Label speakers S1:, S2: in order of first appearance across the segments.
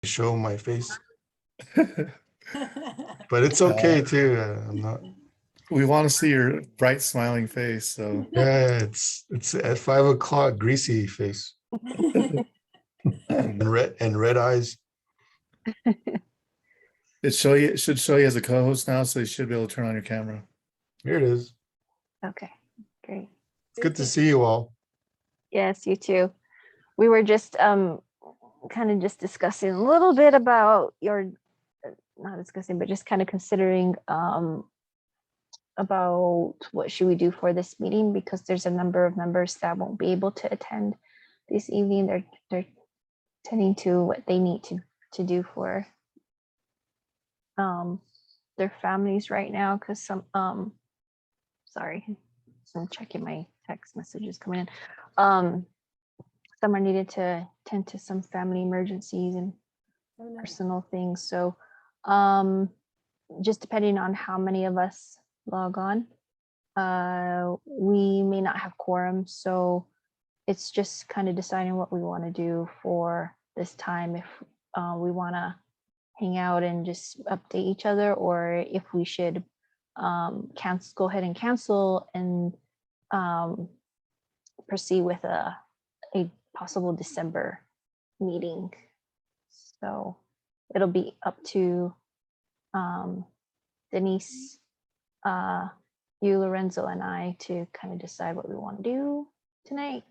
S1: show my face, but it's okay too. I'm not.
S2: We want to see your bright smiling face. So
S1: Yeah, it's at 5 o'clock, greasy face and red eyes.
S2: it should show you as a co-host now, so you should be able to turn on your camera.
S1: Here it is.
S3: Okay, great.
S1: It's good to see you all.
S3: Yes, you too. We were just kind of just discussing a little bit about your, not discussing, but just kind of considering about what should we do for this meeting, because there's a number of members that won't be able to attend this evening. They're tending to what they need to do for their families right now, because some sorry, I'm checking my text messages coming in. Some are needed to tend to some family emergencies and personal things. So just depending on how many of us log on, we may not have quorum. So it's just kind of deciding what we want to do for this time. If we want to hang out and just update each other, or if we should go ahead and cancel and proceed with a possible December meeting. So it'll be up to Denise, you, Lorenzo, and I to kind of decide what we want to do tonight.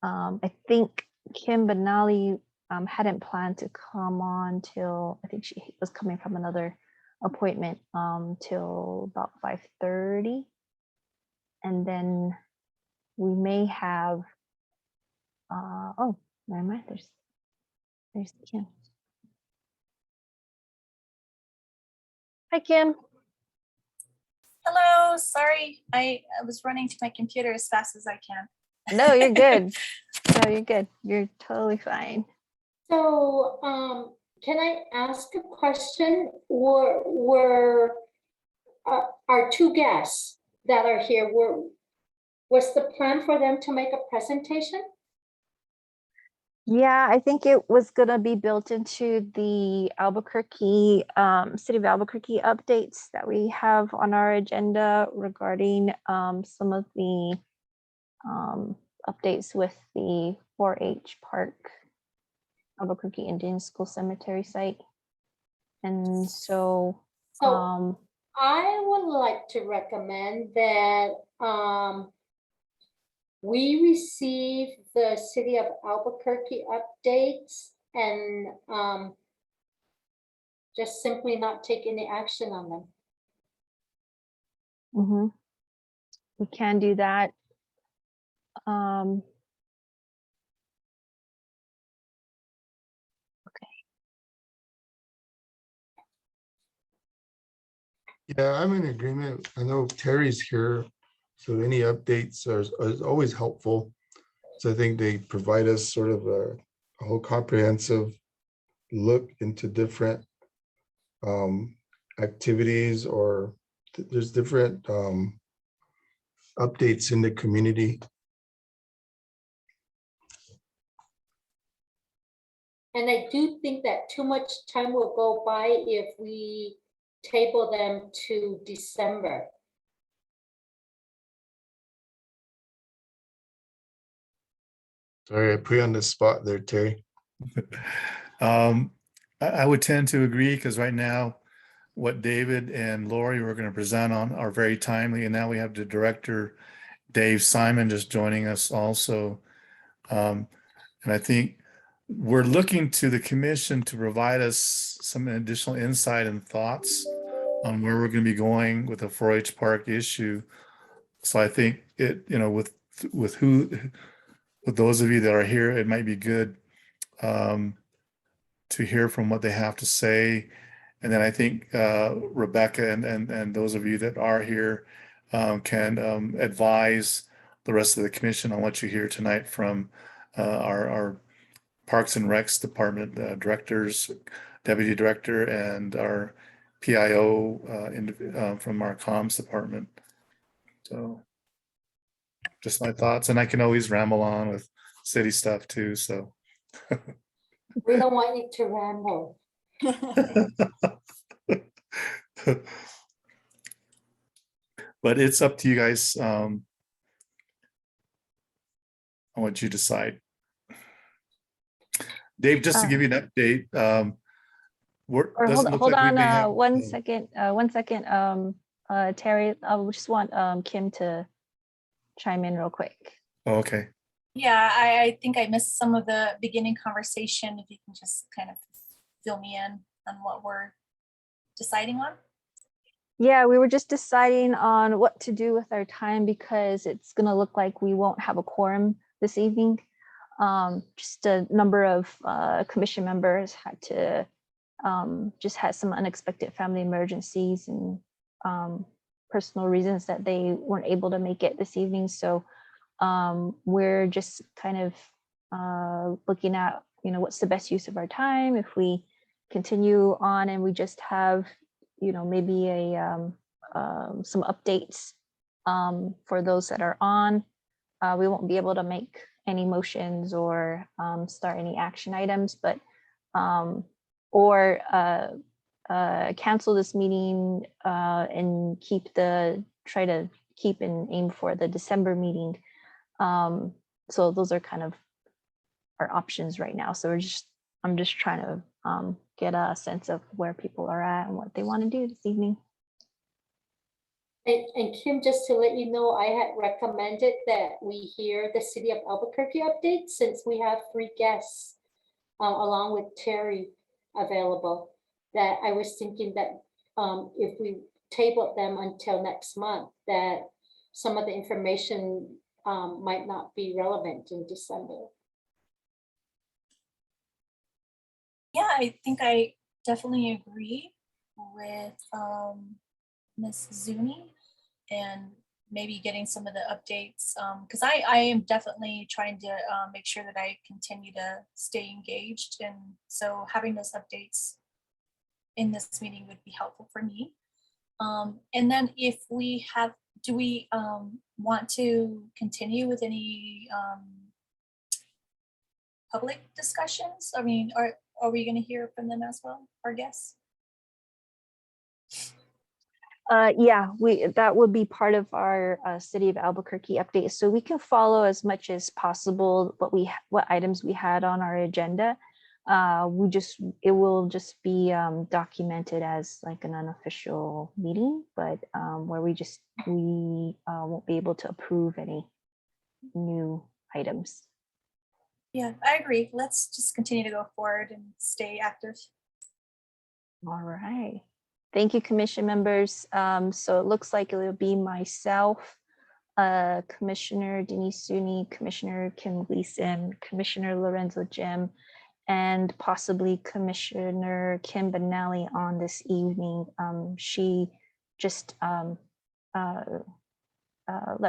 S3: I think Kim Benali hadn't planned to come on till, I think she was coming from another appointment till about 5:30, and then we may have oh, never mind, there's Kim. Hi, Kim.
S4: Hello, sorry, I was running to my computer as fast as I can.
S3: No, you're good. No, you're good. You're totally fine.
S5: So, can I ask a question? Were our two guests that are here, was the plan for them to make a presentation?
S3: Yeah, I think it was gonna be built into the Albuquerque, City of Albuquerque updates that we have on our agenda regarding some of the updates with the 4-H Park, Albuquerque Indian School Cemetery site. And so,
S5: I would like to recommend that we receive the City of Albuquerque updates and just simply not take any action on them.
S3: we can do that.
S1: Yeah, I'm in agreement. I know Terry's here, so any updates is always helpful. So I think they provide us sort of a whole comprehensive look into different activities, or there's different updates in the community.
S5: And I do think that too much time will go by if we table them to December.
S1: Sorry, I put you on the spot there, Terry.
S2: I would tend to agree, because right now what David and Lori were going to present on are very timely, and now we have the director Dave Simon just joining us also, and I think we're looking to the commission to provide us some additional insight and thoughts on where we're going to be going with the 4-H Park issue. So I think it, with those of you that are here, it might be good to hear from what they have to say. And then I think Rebecca and those of you that are here can advise the rest of the commission on what you hear tonight from our Parks and Recs Department directors, deputy director, and our PIO from our comms department. So just my thoughts, and I can always ramble on with city stuff too. So
S5: We don't want you to ramble.
S2: But it's up to you guys. On what you decide. Dave, just to give you an update,
S3: Or
S2: doesn't look
S3: hold
S2: like we
S3: on,
S2: may have.
S3: 1 second, 1 second. Terry, I just want Kim to chime in real quick.
S2: Oh, okay.
S4: Yeah, I think I missed some of the beginning conversation. If you can just kind of fill me in on what we're deciding on.
S3: Yeah, we were just deciding on what to do with our time because it's gonna look like we won't have a quorum this evening. Just a number of commission members had to just had some unexpected family emergencies and personal reasons that they weren't able to make it this evening. So we're just kind of looking at, what's the best use of our time if we continue on and we just have, maybe some updates for those that are on. We won't be able to make any motions or start any action items, but or cancel this meeting and try to keep and aim for the December meeting. So those are kind of our options right now. So I'm just trying to get a sense of where people are at and what they want to do this evening.
S5: And Kim, just to let you know, I had recommended that we hear the city of Albuquerque update since we have 3 guests along with Terry available. That I was thinking that if we tabled them until next month, that some of the information might not be relevant in December.
S4: Yeah, I think I definitely agree with Ms. Zuni and maybe getting some of the updates because I am definitely trying to make sure that I continue to stay engaged, and so having those updates in this meeting would be helpful for me. And then if we have, do we want to continue with any public discussions? I mean, are we going to hear from them as well, our guests?
S3: Yeah, that would be part of our city of Albuquerque update. So we can follow as much as possible what items we had on our agenda. It will just be documented as like an unofficial meeting, but where we won't be able to approve any new items.
S4: Yeah, I agree. Let's just continue to go forward and stay active.
S3: All right. Thank you, commission members. So it looks like it will be myself, Commissioner Denise Zuni, Commissioner Kim Gleason, Commissioner Lorenzo Jim, and possibly Commissioner Kim Benally on this evening. She just let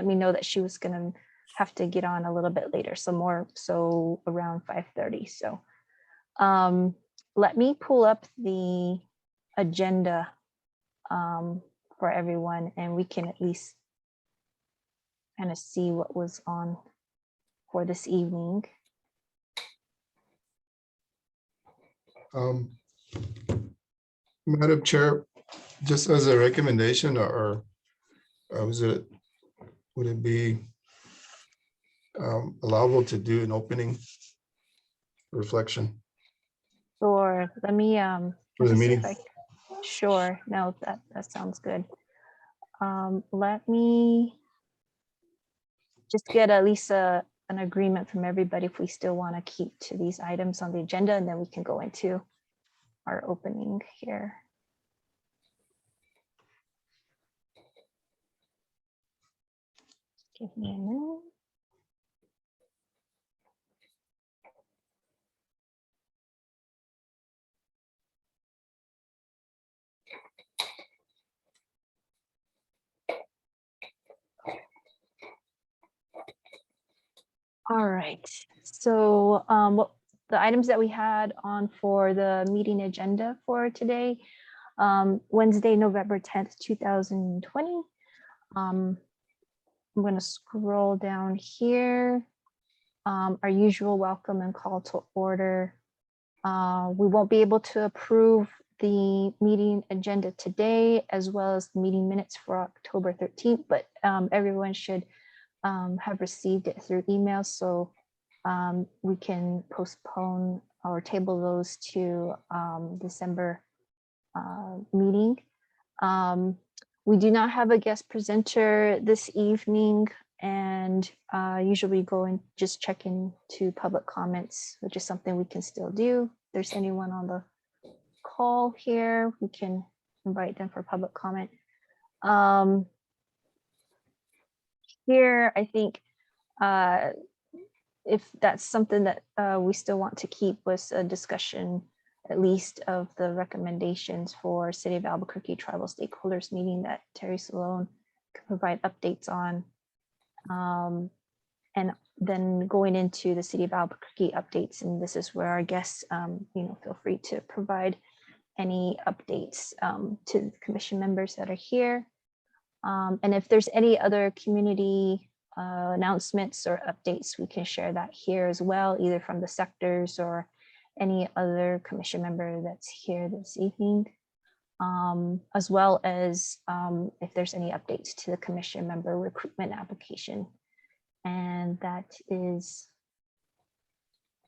S3: me know that she was going to have to get on a little bit later, so around 5:30. So let me pull up the agenda for everyone, and we can at least kind of see what was on for this evening.
S1: Madam Chair, just as a recommendation, or would it be allowable to do an opening reflection
S3: Or let me
S1: for the
S3: let me see
S1: meeting?
S3: if sure, no, that sounds good. Let me just get at least an agreement from everybody if we still want to keep to these items on the agenda, and then we can go into our opening here. Give me a minute. All right, so what the items that we had on for the meeting agenda for today, Wednesday, November 10th, 2020. I'm going to scroll down here. Our usual welcome and call to order. We won't be able to approve the meeting agenda today, as well as the meeting minutes for October 13th, but everyone should have received it through email, so we can postpone or table those to December meeting. We do not have a guest presenter this evening, and usually we go and just check into public comments, which is something we can still do. If there's anyone on the call here, we can invite them for public comment. Here, I think if that's something that we still want to keep, was a discussion at least of the recommendations for City of Albuquerque Tribal Stakeholders Meeting that Terry Salone could provide updates on. And then going into the City of Albuquerque updates, and this is where our guests, feel free to provide any updates to the commission members that are here. And if there's any other community announcements or updates, we can share that here as well, either from the sectors or any other commission member that's here this evening, as well as if there's any updates to the commission member recruitment application. And that is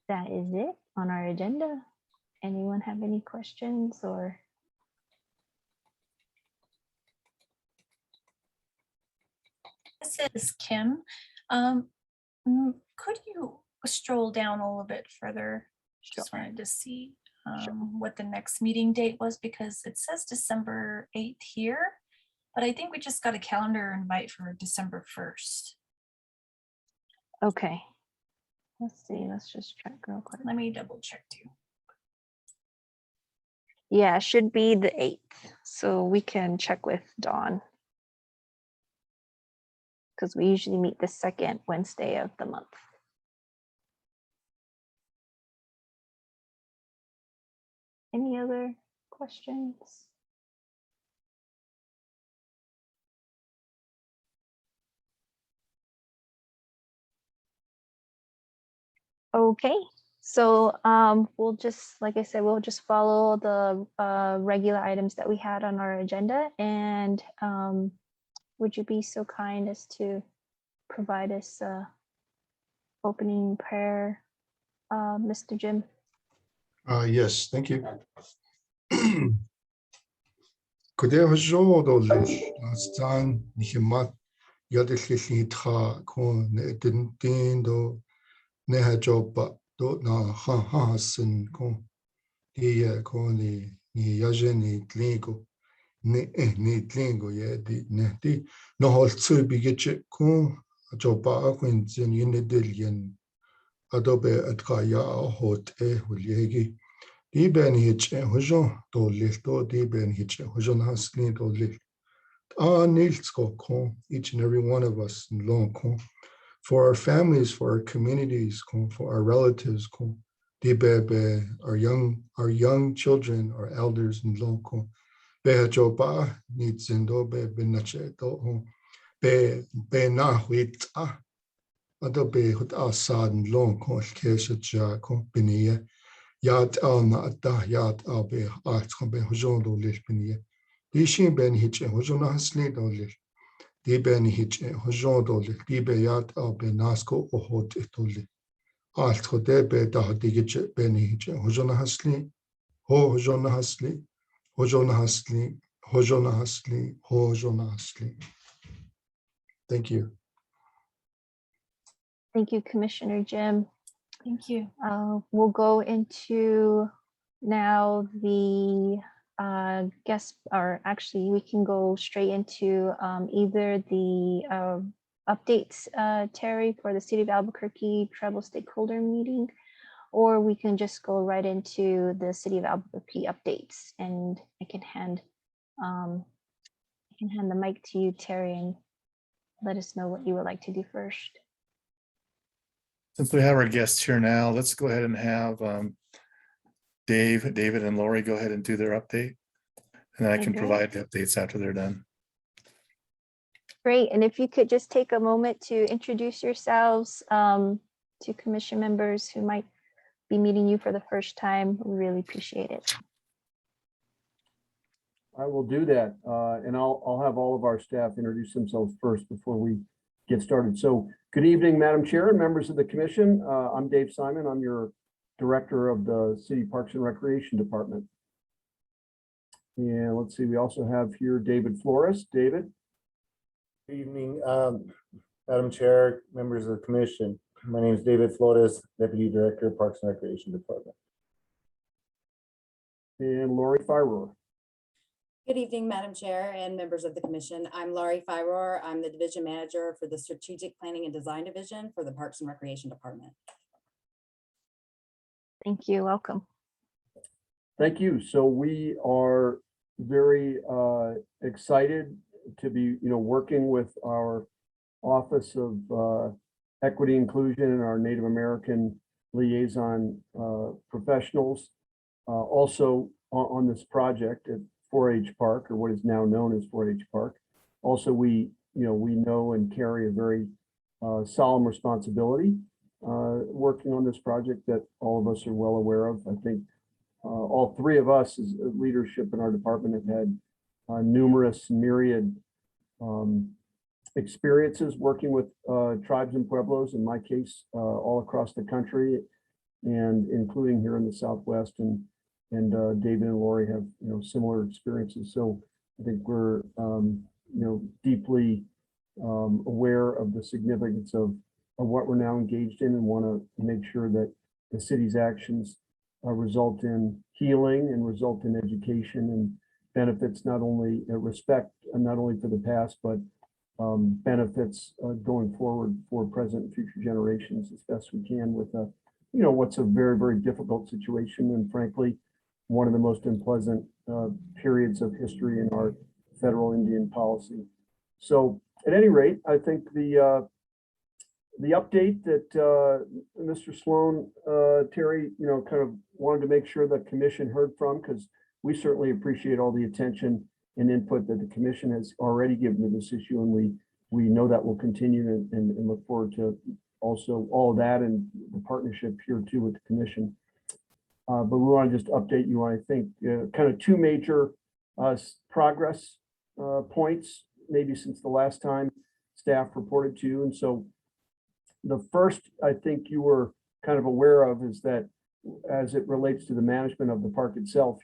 S3: it on our agenda. Anyone have any questions or?
S4: This is Kim. Could you stroll down a little bit further? Just wanted to see what the next meeting date was, because it says December 8th here, but I think we just got a calendar invite for December 1st.
S3: Okay. Let's see, let's just check real quick.
S4: Let me double check too.
S3: Yeah, it should be the 8th. So we can check with Dawn, because we usually meet the second Wednesday of the month. Any other questions? Okay, so we'll just, like I said, we'll just follow the regular items that we had on our agenda. And would you be so kind as to provide us opening prayer, Mr. Jim?
S1: Yes, thank you. 그대하셔도 스탄 니히맛 야들리히타 콘 네든틴도 네하조바 도나 하하슨 콘 이에 콘이 니 야제니 tlин고 니 tlин고 예디 네디 노홀츠 비게체 콘 조바 콘진 유네델ien adobe atkaya hote hulyeги di ben hiç hojon dolil to di ben hiç hojon hasni dolil nilsko kon each and every one of us long kon for our families, for our communities, kon for our relatives, kon di bebe our young children, our elders long kon be joba nitsindo be benache to be na huit adobe hut asad long kon kesha kon beniye yad al ma'ata yad al be art kon be hojon dolil beniye di shin ben hiç hojon hasni dolil di ben hiç hojon dolil di be yad al be nasko ohot dolil alt khode be da digiç ben hiç hojon hasni hojon hasli hojon hasli hojon hasli hojon hasli. Thank you.
S3: Thank you, Commissioner Jim.
S4: Thank you.
S3: We'll go into now the guest, or actually we can go straight into either the updates, Terry, for the City of Albuquerque Tribal Stakeholder Meeting, or we can just go right into the City of Albuquerque updates, and I can hand the mic to you, Terry, and let us know what you would like to do first.
S2: Since we have our guests here now, let's go ahead and have David and Lori go ahead and do their update. And then I can
S3: Okay.
S2: provide the updates after they're done.
S3: Great, and if you could just take a moment to introduce yourselves to commission members who might be meeting you for the first time. Really appreciate it.
S6: I will do that, and I'll have all of our staff introduce themselves first before we get started. So, good evening, Madam Chair and members of the commission. I'm Dave Simon. I'm your Director of the City Parks and Recreation Department. And let's see, we also have here David Flores. David.
S7: Good evening, Madam Chair, members of the commission. My name is David Flores, Deputy Director of Parks and Recreation Department.
S6: And Lori Firor.
S8: Good evening, Madam Chair and members of the commission. I'm Laurie Firor. I'm the Division Manager for the Strategic Planning and Design Division for the Parks and Recreation Department.
S3: Thank you. Welcome.
S6: Thank you. So we are very excited to be, working with our Office of Equity Inclusion and our Native American liaison professionals, also on this project at 4-H Park, or what is now known as 4-H Park. Also, we know and carry a very solemn responsibility working on this project that all of us are well aware of. I think all three of us as leadership in our department have had numerous myriad experiences working with tribes and pueblos, in my case, all across the country and including here in the Southwest. And David and Lori have, similar experiences. So I think we're, deeply aware of the significance of what we're now engaged in, and want to make sure that the city's actions result in healing and result in education and benefits, not only respect, not only for the past, but benefits going forward for present and future generations as best we can with what's a very, very difficult situation, and frankly, one of the most unpleasant periods of history in our federal Indian policy. So at any rate, I think the update that Mr. Sloan, Terry, kind of wanted to make sure the commission heard from, because we certainly appreciate all the attention and input that the commission has already given to this issue, and we know that will continue, and look forward to also all of that and the partnership here too with the commission. But we want to just update you on, I think, kind of two major progress points, maybe since the last time staff reported to you. And so the first, I think you were kind of aware of, is that as it relates to the management of the park itself,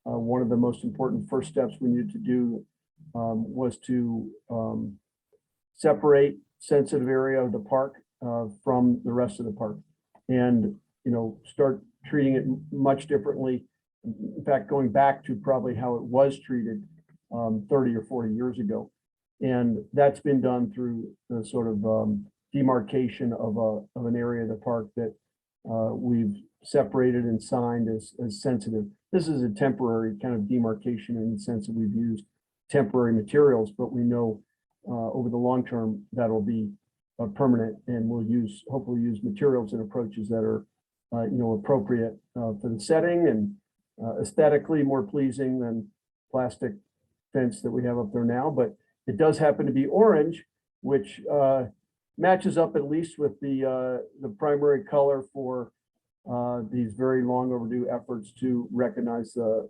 S6: one of the most important first steps we needed to do was to separate sensitive area of the park from the rest of the park, and start treating it much differently. In fact, going back to probably how it was treated 30 or 40 years ago. And that's been done through the sort of demarcation of an area of the park that we've separated and signed as sensitive. This is a temporary kind of demarcation in the sense that we've used temporary materials, but we know over the long term that'll be permanent, and we'll hopefully use materials and approaches that are appropriate for the setting and aesthetically more pleasing than plastic fence that we have up there now. But it does happen to be orange, which matches up at least with the primary color for these very long overdue efforts to recognize the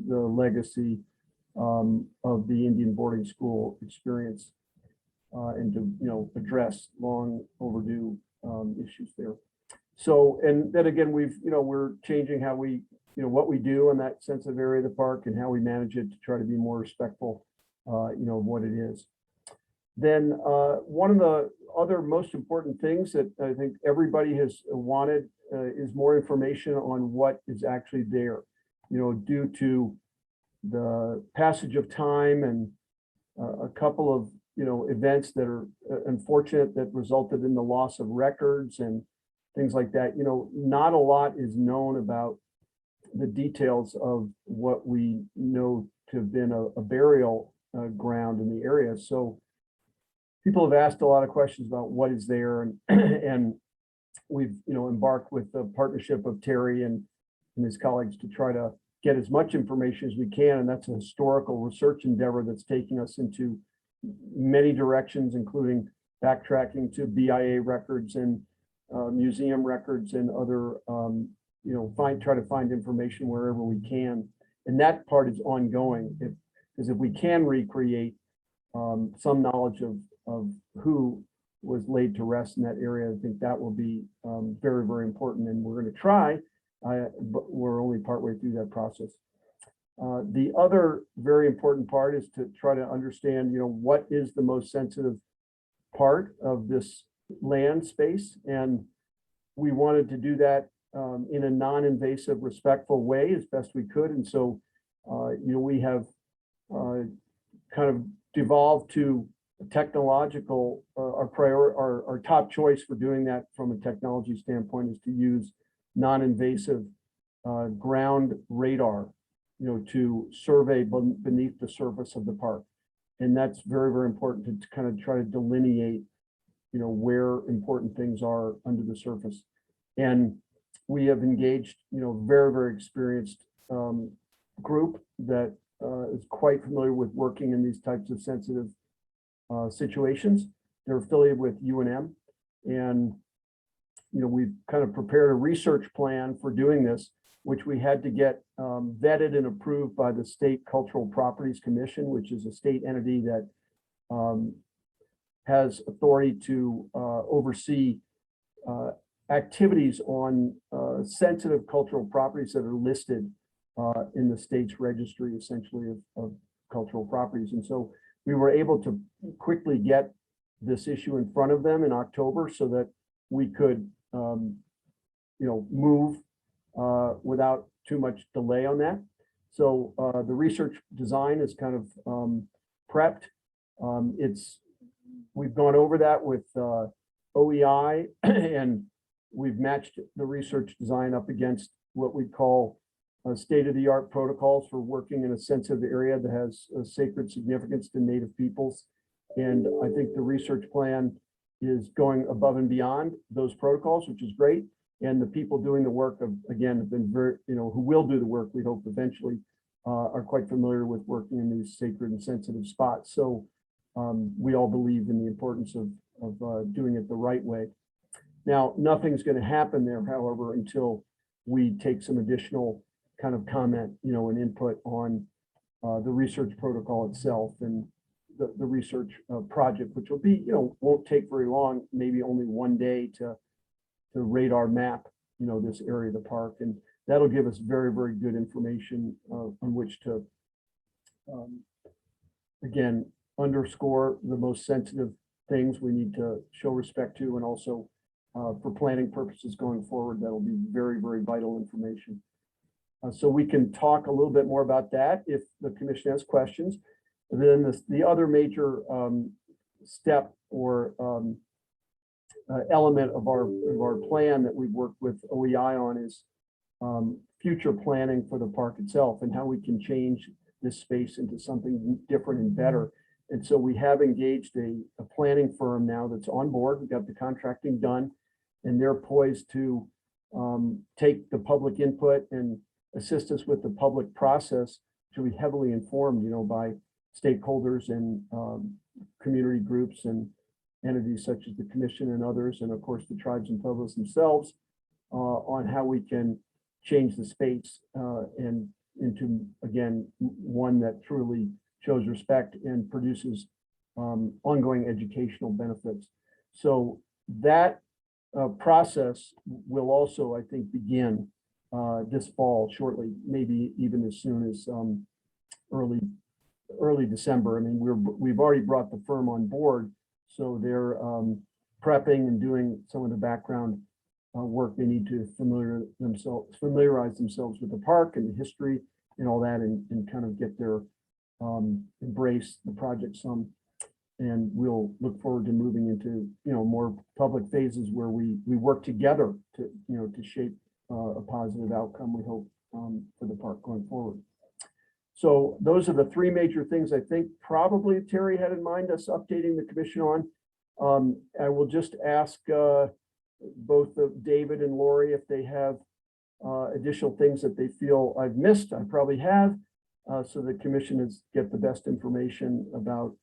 S6: legacy of the Indian boarding school experience and to address long overdue issues there. So, and then again, we're changing how we, what we do in that sensitive area of the park and how we manage it to try to be more respectful, of what it is. Then one of the other most important things that I think everybody has wanted is more information on what is actually there, due to the passage of time and a couple of, events that are unfortunate that resulted in the loss of records and things like that. Not a lot is known about the details of what we know to have been a burial ground in the area. So people have asked a lot of questions about what is there, and and we've embarked with the partnership of Terry and his colleagues to try to get as much information as we can, and that's a historical research endeavor that's taking us into many directions, including backtracking to BIA records and museum records and other, try to find information wherever we can. And that part is ongoing. Because if we can recreate some knowledge of who was laid to rest in that area, I think that will be very, very important. And we're going to try, but we're only partway through that process. The other very important part is to try to understand, what is the most sensitive part of this land space. And we wanted to do that in a non-invasive, respectful way as best we could. And so, we have kind of devolved to technological, our top choice for doing that from a technology standpoint is to use non-invasive ground radar, to survey beneath the surface of the park. And that's very, very important to kind of try to delineate, where important things are under the surface. And we have engaged, very, very experienced group that is quite familiar with working in these types of sensitive situations. They're affiliated with UNM, and we've kind of prepared a research plan for doing this, which we had to get vetted and approved by the State Cultural Properties Commission, which is a state entity that has authority to oversee activities on sensitive cultural properties that are listed in the state's registry, essentially, of cultural properties. And so we were able to quickly get this issue in front of them in October so that we could, move without too much delay on that. So the research design is kind of prepped. We've gone over that with OEI and we've matched the research design up against what we call state-of-the-art protocols for working in a sensitive area that has a sacred significance to Native peoples. And I think the research plan is going above and beyond those protocols, which is great. And the people doing the work have been very, who will do the work, we hope eventually, are quite familiar with working in these sacred and sensitive spots. So we all believe in the importance of doing it the right way. Now, nothing's going to happen there, however, until we take some additional kind of comment, and input on the research protocol itself and the research project, which will be, won't take very long, maybe only one day to radar map, this area of the park. And that'll give us very, very good information on which to, again, underscore the most sensitive things we need to show respect to. And also for planning purposes going forward, that'll be very, very vital information. So we can talk a little bit more about that if the commission has questions. And then the other major step or element of our plan that we've worked with OEI on is future planning for the park itself and how we can change this space into something different and better. And so we have engaged a planning firm now that's on board. We got the contracting done, and they're poised to take the public input and assist us with the public process to be heavily informed, by stakeholders and community groups and entities such as the commission and others, and of course the tribes and pueblos themselves, on how we can change the space and into, again, one that truly shows respect and produces ongoing educational benefits. So that process will also, I think, begin this fall shortly, maybe even as soon as early December. I mean, we've already brought the firm on board, so they're prepping and doing some of the background work they need to familiarize themselves with the park and the history and all that, and kind of get their embrace the project some. And we'll look forward to moving into more public phases where we work together to to shape a positive outcome, we hope, for the park going forward. So those are the three major things I think probably Terry had in mind us updating the commission on. I will just ask both of David and Lori if they have additional things that they feel I've missed. I probably have, so the commission get the best information about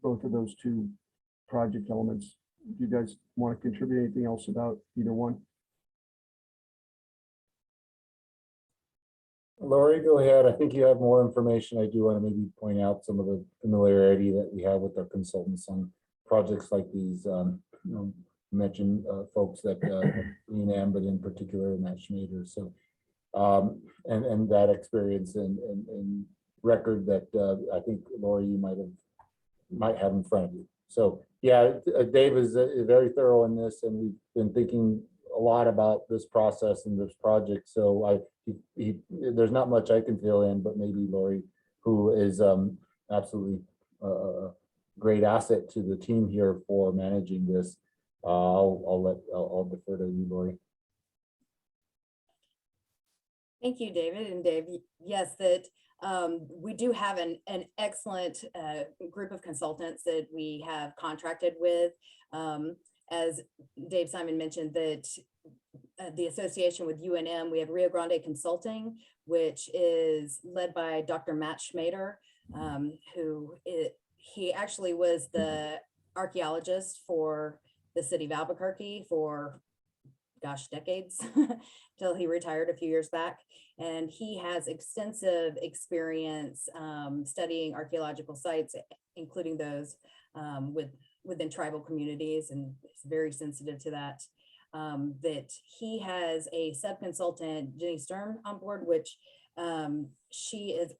S6: both of those two project elements Do you guys want to contribute anything else about either one?
S7: Lori, go ahead. I think you have more information. I do want to maybe point out some of the familiarity that we have with our consultants on projects like these. Mentioned folks that Leanne, but in particular Matt Schmader. So and that experience and record that I think Lori you might have in front of you. So yeah, Dave is very thorough in this, and we've been thinking a lot about this process and this project. So there's not much I can fill in, but maybe Lori, who is absolutely a great asset to the team here for managing this. I'll defer to you, Lori.
S8: Thank you, David. And Dave, yes, that we do have an excellent group of consultants that we have contracted with. As Dave Simon mentioned, that the association with UNM, we have Rio Grande Consulting, which is led by Dr. Matt Schmader, he actually was the archaeologist for the city of Albuquerque for, gosh, decades, till he retired a few years back. And he has extensive experience studying archaeological sites, including those within tribal communities, and is very sensitive to that. That he has a sub-consultant, Jenny Sturm, on board, which she is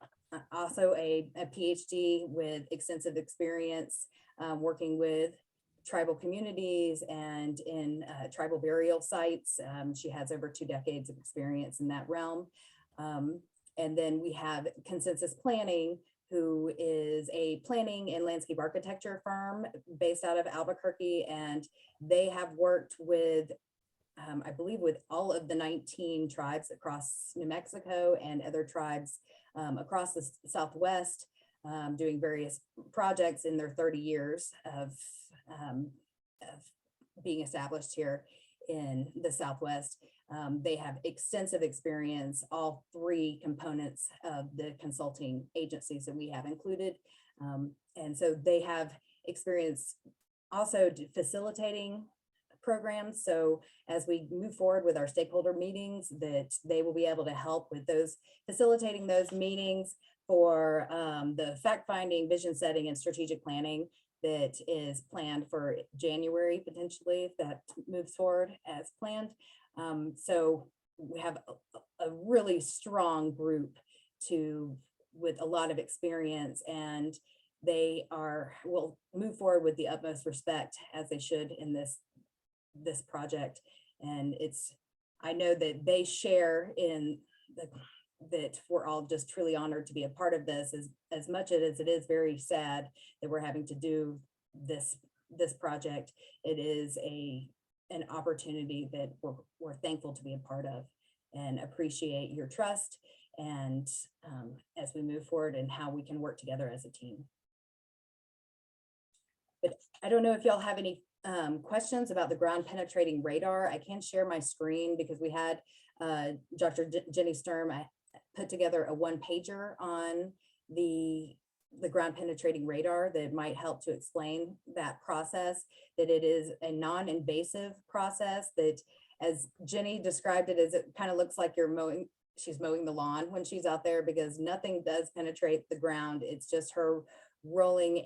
S8: also a PhD with extensive experience working with tribal communities and in tribal burial sites. She has over 2 decades of experience in that realm. And then we have Consensus Planning, who is a planning and landscape architecture firm based out of Albuquerque. And they have worked with, I believe, with all of the 19 tribes across New Mexico and other tribes across the Southwest, doing various projects in their 30 years of being established here in the Southwest. They have extensive experience, all 3 components of the consulting agencies that we have included. And so they have experience also facilitating programs. So as we move forward with our stakeholder meetings, that they will be able to help with those, facilitating those meetings for the fact-finding, vision setting, and strategic planning that is planned for January, potentially, if that moves forward as planned. So we have a really strong group with a lot of experience, and they will move forward with the utmost respect, as they should, in this project. And I know that they share in that we're all just truly honored to be a part of this, as much as it is very sad that we're having to do this project. It is an opportunity that we're thankful to be a part of, and appreciate your trust, and as we move forward and how we can work together as a team. But I don't know if y'all have any questions about the ground penetrating radar. I can share my screen because we had Dr. Jenny Sturm put together a 1-pager on the ground penetrating radar that might help to explain that process, that it is a non-invasive process, that, as Jenny described it, as it kind of looks like she's mowing the lawn when she's out there, because nothing does penetrate the ground. It's just her rolling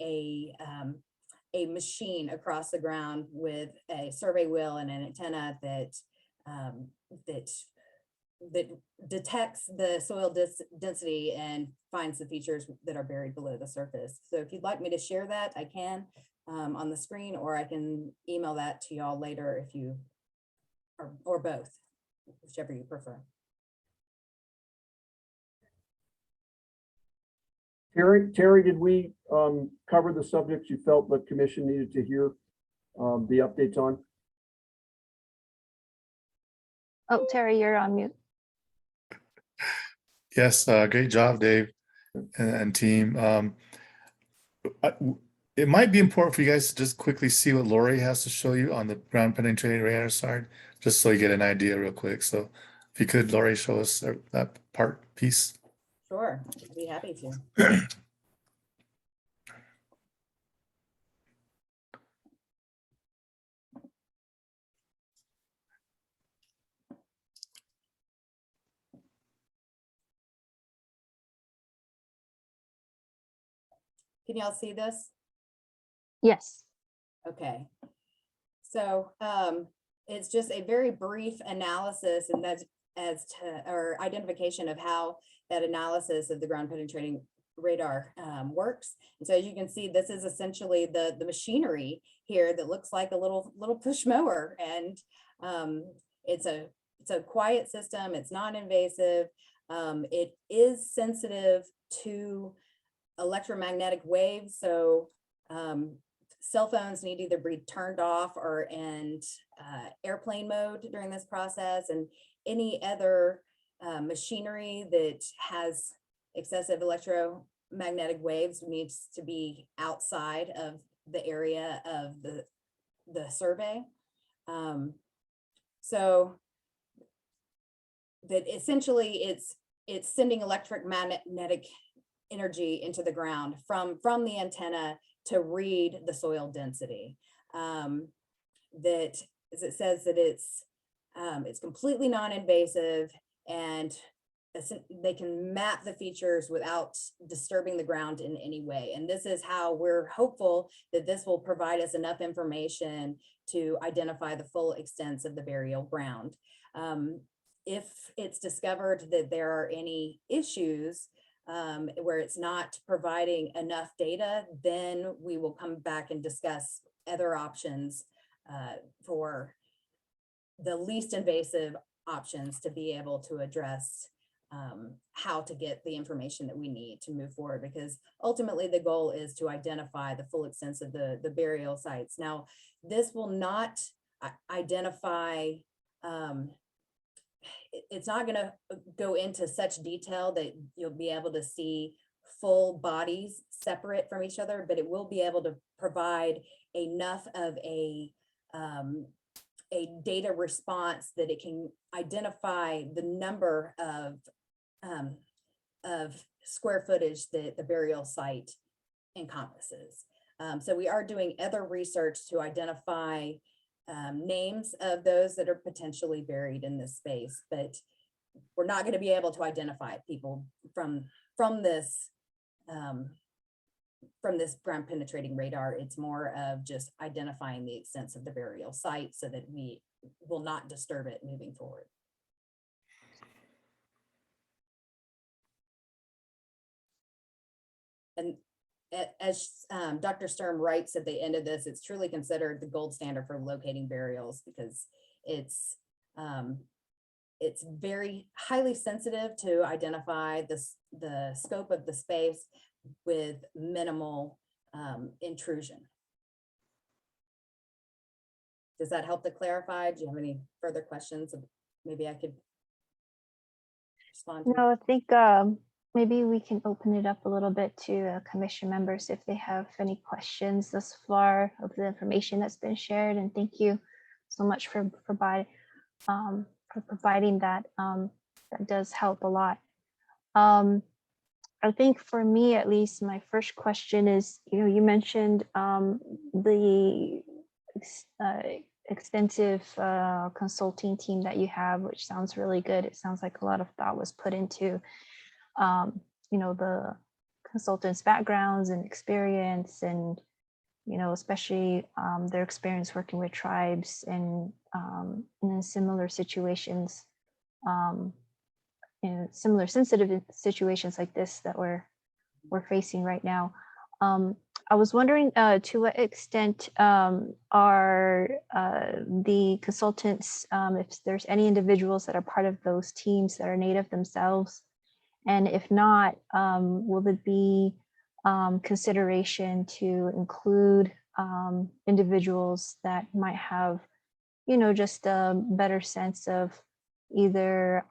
S8: a machine across the ground with a survey wheel and an antenna that detects the soil density and finds the features that are buried below the surface. So if you'd like me to share that, I can on the screen, or I can email that to y'all later if you, or both, whichever you prefer.
S6: Terry, did we cover the subjects you felt the commission needed to hear the updates on?
S3: Oh, Terry, you're on mute.
S2: Yes, great job, Dave and team. It might be important for you guys to just quickly see what Lori has to show you on the ground penetrating radar side, just so you get an idea real quick. So if you could, Lori, show us that piece.
S8: Sure, I'd be happy to. Can y'all see this?
S3: Yes.
S8: Okay. So it's just a very brief analysis, and that's as to, or identification of how that analysis of the ground penetrating radar works. And so as you can see, this is essentially the machinery here that looks like a little push mower, and it's a quiet system. It's non-invasive. It is sensitive to electromagnetic waves. So cell phones need to either be turned off or in airplane mode during this process, and any other machinery that has excessive electromagnetic waves needs to be outside of the area of the survey. So that essentially it's sending electromagnetic energy into the ground from the antenna to read the soil density. That, as it says, that it's completely non-invasive, and they can map the features without disturbing the ground in any way. And this is how we're hopeful that this will provide us enough information to identify the full extents of the burial ground. If it's discovered that there are any issues where it's not providing enough data, then we will come back and discuss other options for the least invasive options to be able to address how to get the information that we need to move forward, because ultimately the goal is to identify the full extent of the burial sites. Now, this will not identify, it's not going to go into such detail that you'll be able to see full bodies separate from each other, but it will be able to provide enough of a data response that it can identify the number of square footage that the burial site encompasses. So we are doing other research to identify names of those that are potentially buried in this space, but we're not going to be able to identify people from this ground penetrating radar. It's more of just identifying the extents of the burial site so that we will not disturb it moving forward. And as Dr. Sturm writes at the end of this, it's truly considered the gold standard for locating burials, because it's very highly sensitive to identify the scope of the space with minimal intrusion. Does that help to clarify? Do you have any further questions? Maybe I could respond to.
S3: No, I think maybe we can open it up a little bit to commission members if they have any questions thus far of the information that's been shared. And thank you so much for providing that. That does help a lot. I think for me, at least, my first question is, you mentioned the extensive consulting team that you have, which sounds really good. It sounds like a lot of thought was put into the consultants' backgrounds and experience, and especially their experience working with tribes and in similar situations, similar sensitive situations like this that we're facing right now. I was wondering to what extent are the consultants, if there's any individuals that are part of those teams that are Native themselves, and if not, will it be consideration to include individuals that might have, just a better sense of either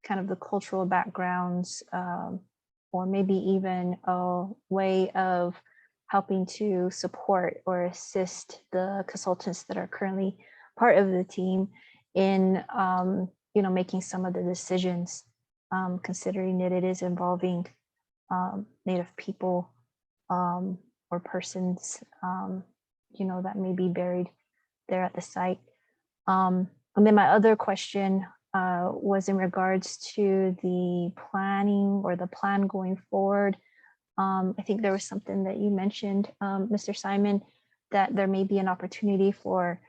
S3: kind of the cultural backgrounds, or maybe even a way of helping to support or assist the consultants that are currently part of the team in, making some of the decisions, considering that it is involving Native people or persons, that may be buried there at the site. And then my other question was in regards to the planning or the plan going forward. I think there was something that you mentioned, Mr. Simon, that there may be an opportunity for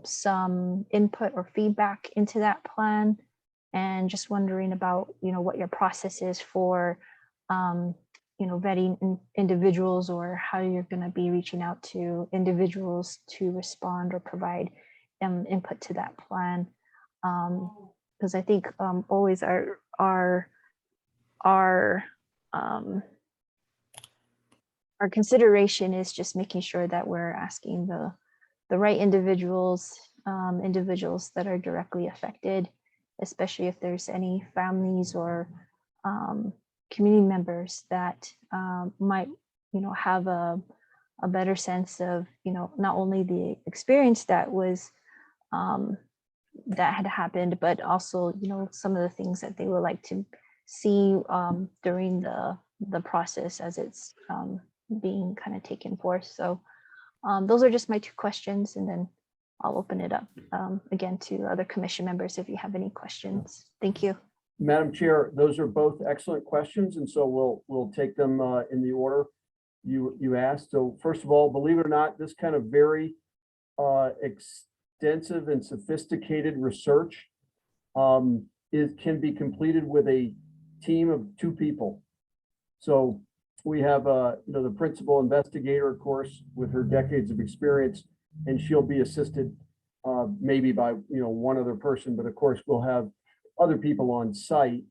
S3: some input or feedback into that plan, and just wondering about, what your process is for, vetting individuals, or how you're going to be reaching out to individuals to respond or provide input to that plan. Because I think always our consideration is just making sure that we're asking the right individuals, individuals that are directly affected, especially if there's any families or community members that might, have a better sense of, not only the experience that was that had happened, but also, some of the things that they would like to see during the process as it's being kind of taken forth. So those are just my two questions, and then I'll open it up again to other commission members if you have any questions. Thank you.
S6: Madam Chair, those are both excellent questions, and so we'll take them in the order you asked. So first of all, believe it or not, this kind of very extensive and sophisticated research can be completed with a team of 2 people. So we have the principal investigator, of course, with her decades of experience, and she'll be assisted maybe by one other person, but of course we'll have other people on site,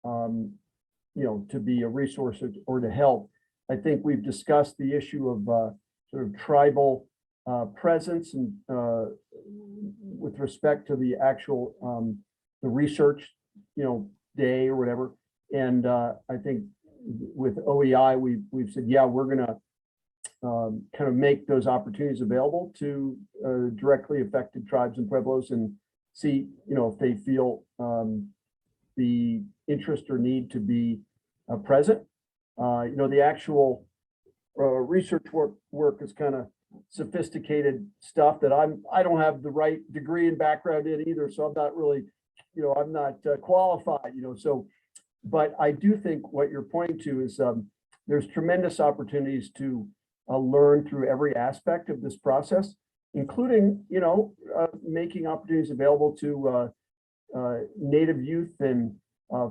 S6: to be a resource or to help. I think we've discussed the issue of sort of tribal presence and with respect to the actual the research, day or whatever. And I think with OEI, we've said, yeah, we're going to kind of make those opportunities available to directly affected tribes and pueblos, and see, if they feel the interest or need to be present. The actual research work is kind of sophisticated stuff that I don't have the right degree and background in either, so I'm not really, I'm not qualified, so. But I do think what you're pointing to is there's tremendous opportunities to learn through every aspect of this process, including, making opportunities available to Native youth and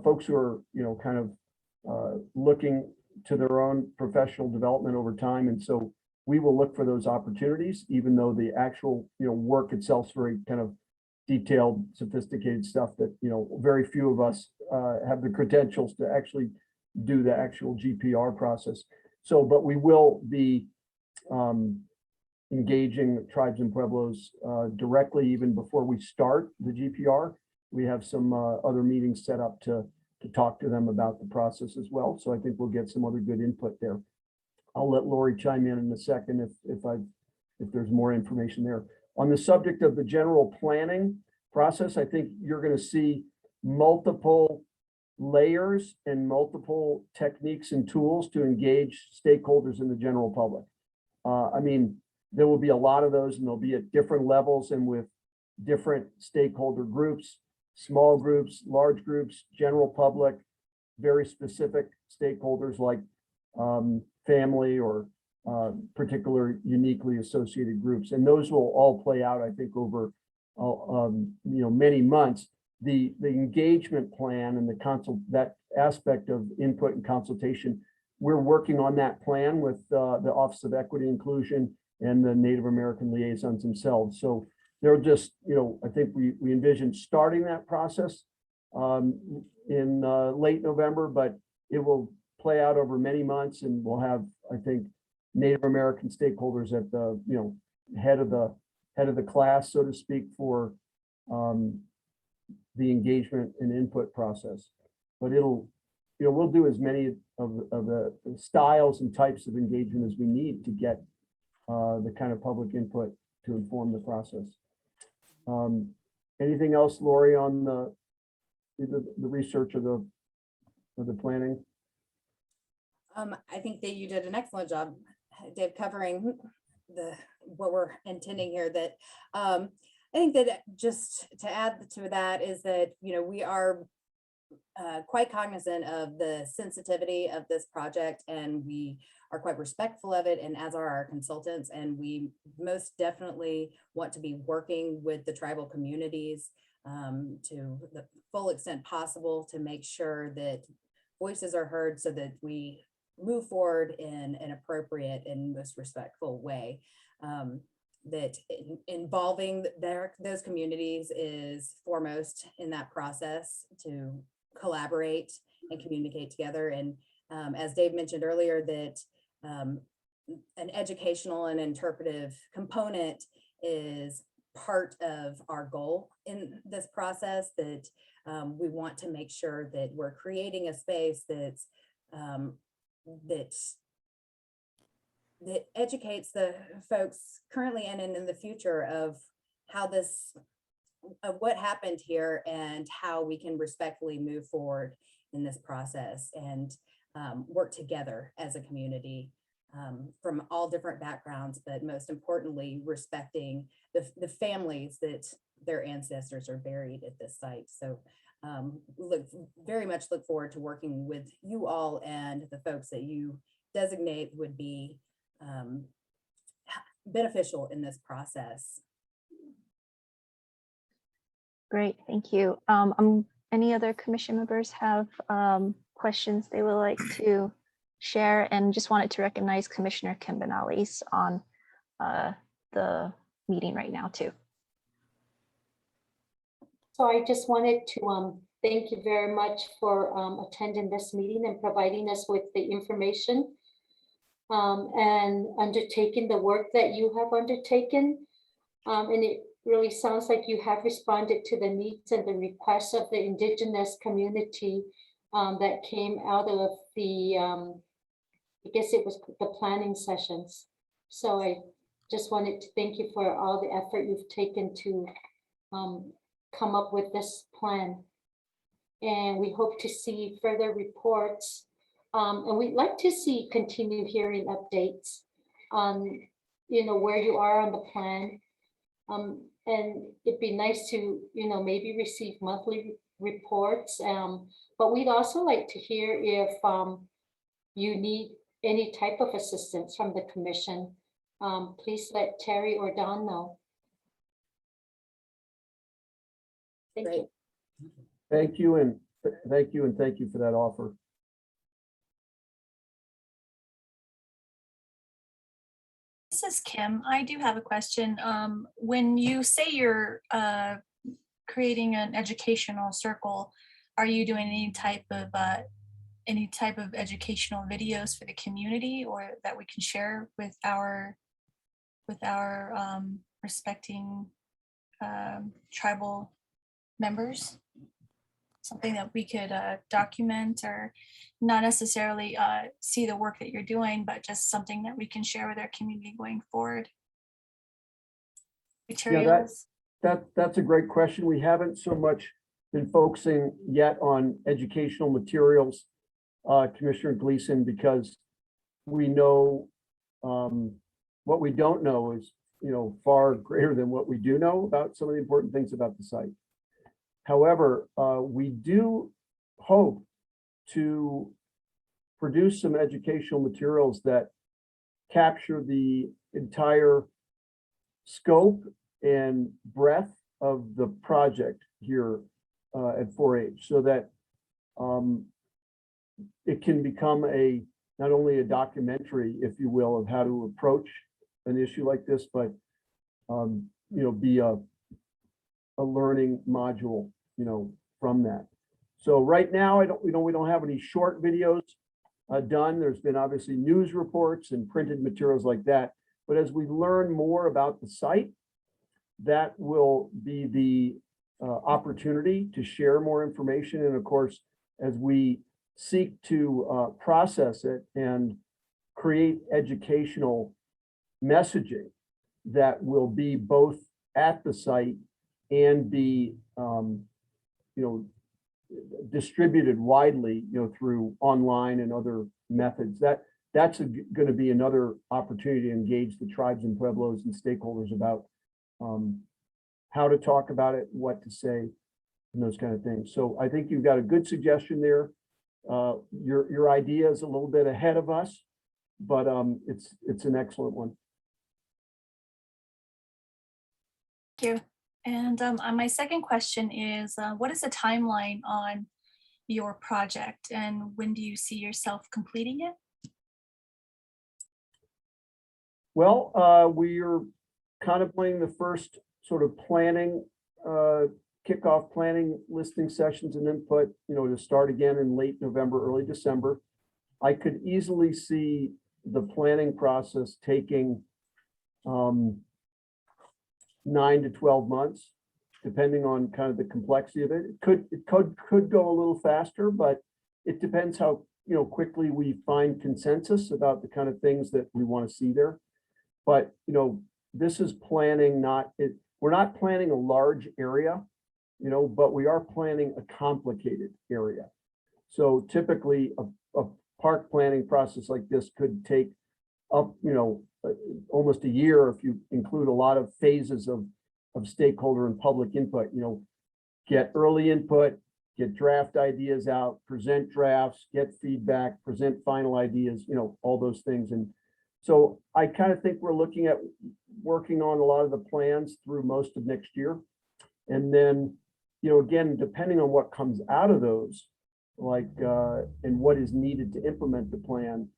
S6: folks who are, kind of looking to their own professional development over time. And so we will look for those opportunities, even though the actual, work itself is very kind of detailed, sophisticated stuff that, very few of us have the credentials to actually do the actual GPR process. So, but we will be engaging tribes and pueblos directly even before we start the GPR. We have some other meetings set up to talk to them about the process as well. So I think we'll get some other good input there. I'll let Lori chime in a second if there's more information there. On the subject of the general planning process, I think you're going to see multiple layers and multiple techniques and tools to engage stakeholders in the general public. There will be a lot of those, and they'll be at different levels and with different stakeholder groups, small groups, large groups, general public, very specific stakeholders like family or particular uniquely associated groups. And those will all play out, I think, over many months. The engagement plan and that aspect of input and consultation, we're working on that plan with the Office of Equity Inclusion and the Native American liaisons themselves. So they're just, I think we envision starting that process in late November, but it will play out over many months, and we'll have, I think, Native American stakeholders at the, head of the class, so to speak, for the engagement and input process. But we'll do as many of the styles and types of engagement as we need to get the kind of public input to inform the process. Anything else, Lori, on the research of the planning?
S8: I think that you did an excellent job, Dave, covering what we're intending here. That I think that just to add to that is that, we are quite cognizant of the sensitivity of this project, and we are quite respectful of it, and as are our consultants. And we most definitely want to be working with the tribal communities to the full extent possible to make sure that voices are heard so that we move forward in an appropriate and most respectful way. That involving those communities is foremost in that process to collaborate and communicate together. And as Dave mentioned earlier, that an educational and interpretive component is part of our goal in this process, that we want to make sure that we're creating a space that's that educates the folks currently and in the future of how of what happened here and how we can respectfully move forward in this process and work together as a community from all different backgrounds, but most importantly, respecting the families that their ancestors are buried at this site. So very much look forward to working with you all and the folks that you designate would be beneficial in this process.
S3: Great, thank you. Any other commission members have questions they would like to share? And just wanted to recognize Commissioner Kim Benali's on the meeting right now too.
S5: So I just wanted to thank you very much for attending this meeting and providing us with the information and undertaking the work that you have undertaken. And it really sounds like you have responded to the needs and the requests of the Indigenous community that came out of the, I guess it was the planning sessions. So I just wanted to thank you for all the effort you've taken to come up with this plan. And we hope to see further reports. And we'd like to see continue hearing updates on, where you are on the plan. And it'd be nice to, maybe receive monthly reports. But we'd also like to hear if you need any type of assistance from the commission. Please let Terry or Don know. Thank
S8: Great.
S5: you.
S6: Thank you, and thank you for that offer.
S4: This is Kim. I do have a question. When you say you're creating an educational circle, are you doing any type of educational videos for the community, or that we can share with our respecting tribal members? Something that we could document, or not necessarily see the work that you're doing, but just something that we can share with our community going forward. Materials.
S6: That's a great question. We haven't so much been focusing yet on educational materials, Commissioner Gleason, because we know what we don't know is, far greater than what we do know about some of the important things about the site. However, we do hope to produce some educational materials that capture the entire scope and breadth of the project here at 4-H, so that it can become not only a documentary, if you will, of how to approach an issue like this, but be a learning module, from that. So right now, we don't have any short videos done. There's been obviously news reports and printed materials like that. But as we learn more about the site, that will be the opportunity to share more information. And of course, as we seek to process it and create educational messaging that will be both at the site and be distributed widely, through online and other methods. That's going to be another opportunity to engage the tribes and pueblos and stakeholders about how to talk about it, what to say, and those kind of things. So I think you've got a good suggestion there. Your idea is a little bit ahead of us, but it's an excellent one.
S4: Thank you. And my second question is, what is the timeline on your project and when do you see yourself completing it?
S6: Well, we are contemplating the first sort of planning, kickoff planning, listening sessions and input, to start again in late November, early December. I could easily see the planning process taking 9 to 12 months, depending on kind of the complexity of it. It could go a little faster, but it depends how quickly we find consensus about the kind of things that we want to see there. But this is planning, we're not planning a large area, but we are planning a complicated area. So typically a park planning process like this could take up, almost a year if you include a lot of phases of stakeholder and public input. Get early input, get draft ideas out, present drafts, get feedback, present final ideas, all those things. And so I kind of think we're looking at working on a lot of the plans through most of next year. And then, again, depending on what comes out of those, and what is needed to implement the plan,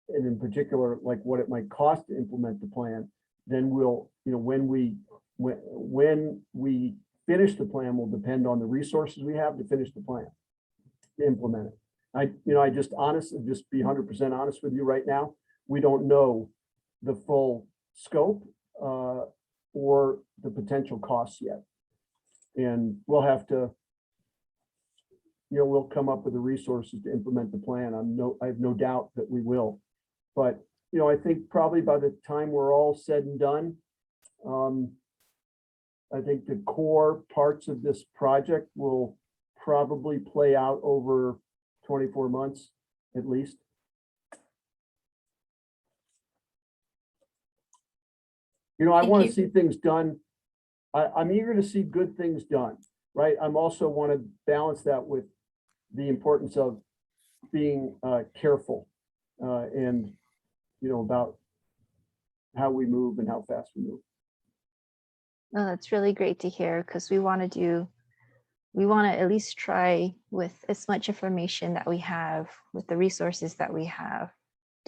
S6: and in particular, like what it might cost to implement the plan, then we'll, when we finish the plan will depend on the resources we have to finish the plan, to implement it. I just be 100% honest with you right now. We don't know the full scope or the potential costs yet. And we'll have to, we'll come up with the resources to implement the plan. I have no doubt that we will. But, I think probably by the time we're all said and done, I think the core parts of this project will probably play out over 24 months at least. I want to see things done. I'm eager to see good things done, right? I'm also want to balance that with the importance of being careful and, about how we move and how fast we move.
S3: No, that's really great to hear, because we want to at least try with as much information that we have, with the resources that we have,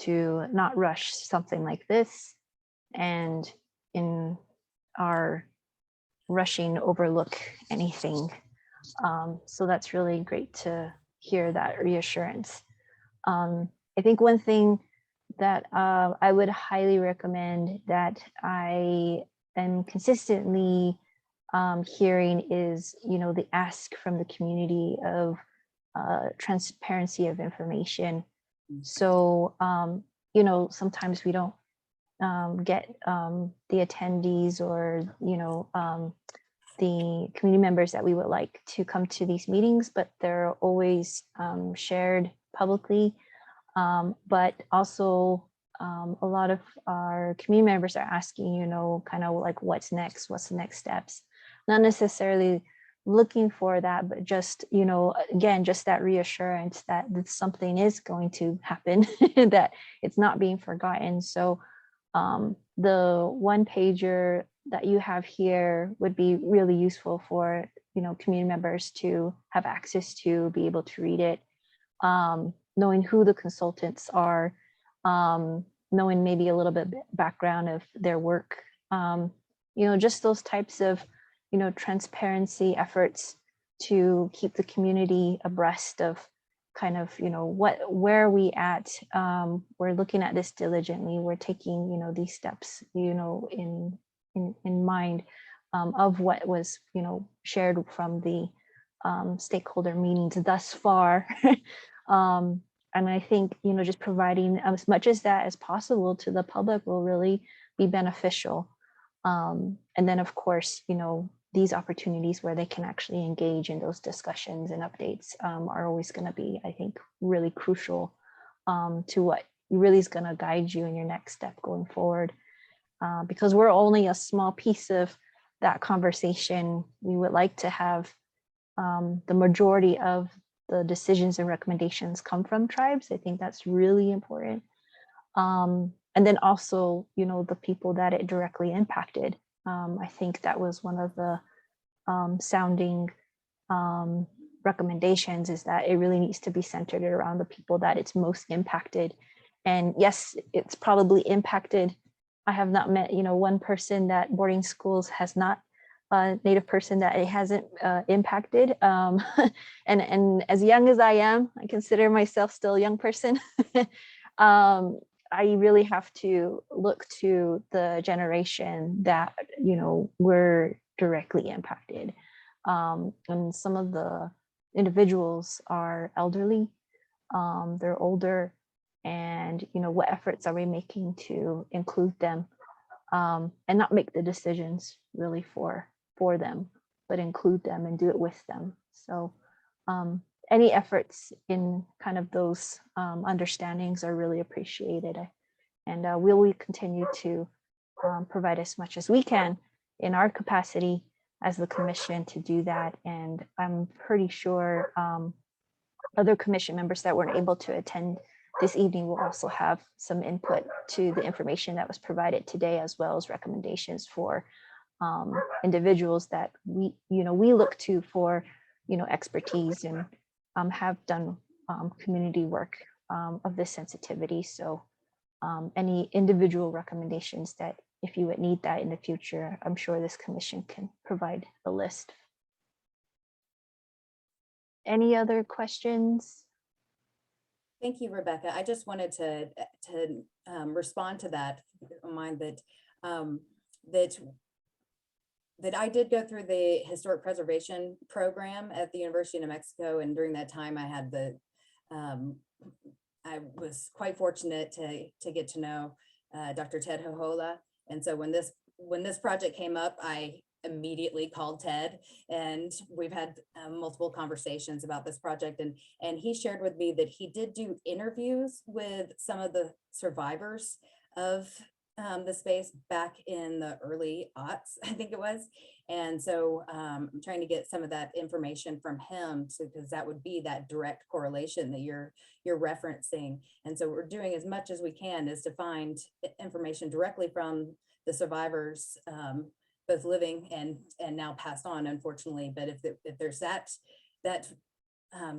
S3: to not rush something like this, and in our rushing overlook anything. So that's really great to hear that reassurance. I think one thing that I would highly recommend that I am consistently hearing is, the ask from the community of transparency of information. So, sometimes we don't get the attendees or, the community members that we would like to come to these meetings, but they're always shared publicly. But also a lot of our community members are asking, kind of like, what's next? What's the next steps? Not necessarily looking for that, but just, again, just that reassurance that something is going to happen, that it's not being forgotten. So the one pager that you have here would be really useful for, community members to have access to, be able to read it, knowing who the consultants are, knowing maybe a little bit background of their work, just those types of, transparency efforts to keep the community abreast of kind of, where are we at? We're looking at this diligently. We're taking, these steps, in mind of what was, shared from the stakeholder meetings thus far. And I think, just providing as much as that as possible to the public will really be beneficial. And then, of course, these opportunities where they can actually engage in those discussions and updates are always going to be, I think, really crucial to what really is going to guide you in your next step going forward. Because we're only a small piece of that conversation. We would like to have the majority of the decisions and recommendations come from tribes. I think that's really important. And then also, the people that it directly impacted. I think that was one of the sounding recommendations, is that it really needs to be centered around the people that it's most impacted. And yes, it's probably impacted. I have not met, one person that boarding schools has not, a Native person that it hasn't impacted. And as young as I am, I consider myself still a young person. I really have to look to the generation that, were directly impacted. And some of the individuals are elderly, they're older, and, what efforts are we making to include them, and not make the decisions really for them, but include them and do it with them. So any efforts in kind of those understandings are really appreciated. And we continue to provide as much as we can in our capacity as the commission to do that. And I'm pretty sure other commission members that weren't able to attend this evening will also have some input to the information that was provided today, as well as recommendations for individuals that we look to for, expertise, and have done community work of this sensitivity. So any individual recommendations that, if you would need that in the future, I'm sure this commission can provide a list. Any other questions?
S8: Thank you, Rebecca. I just wanted to respond to that. If you don't mind that I did go through the historic preservation program at the University of New Mexico, and during that time, I had I was quite fortunate to get to know Dr. Ted Hohola, and so when this project came up, I immediately called Ted, and we've had multiple conversations about this project, and he shared with me that he did do interviews with some of the survivors of the space back in the early aughts, I think it was. And so I'm trying to get some of that information from him, because that would be that direct correlation that you're referencing. And so we're doing as much as we can is to find information directly from the survivors, both living and now passed on, unfortunately. But if there's that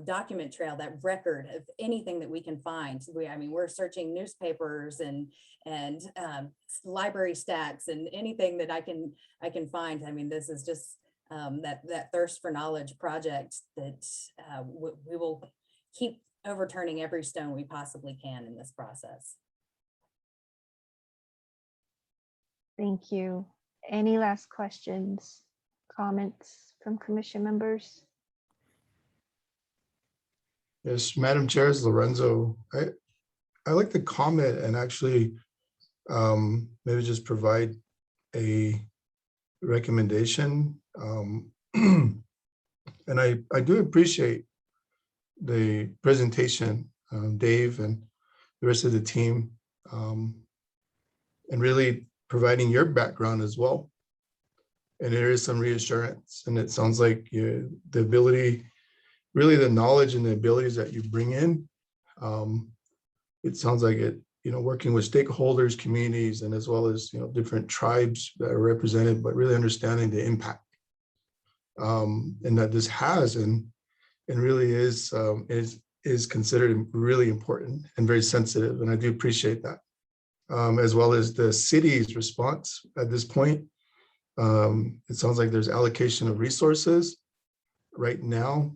S8: document trail, that record of anything that we can find, we're searching newspapers and library stacks and anything that I can find. This is just that thirst for knowledge project that we will keep overturning every stone we possibly can in this process.
S3: Thank you. Any last questions, comments from commission members?
S1: Yes, Madam Chair, is Lorenzo. I like the comment, and actually maybe just provide a recommendation. And I do appreciate the presentation, Dave and the rest of the team, and really providing your background as well. And there is some reassurance, and it sounds like the ability, really the knowledge and the abilities that you bring in. It sounds like it, working with stakeholders, communities, and as well as, different tribes that are represented, but really understanding the impact and that this has and really is considered really important and very sensitive. And I do appreciate that, as well as the city's response at this point. It sounds like there's allocation of resources right now,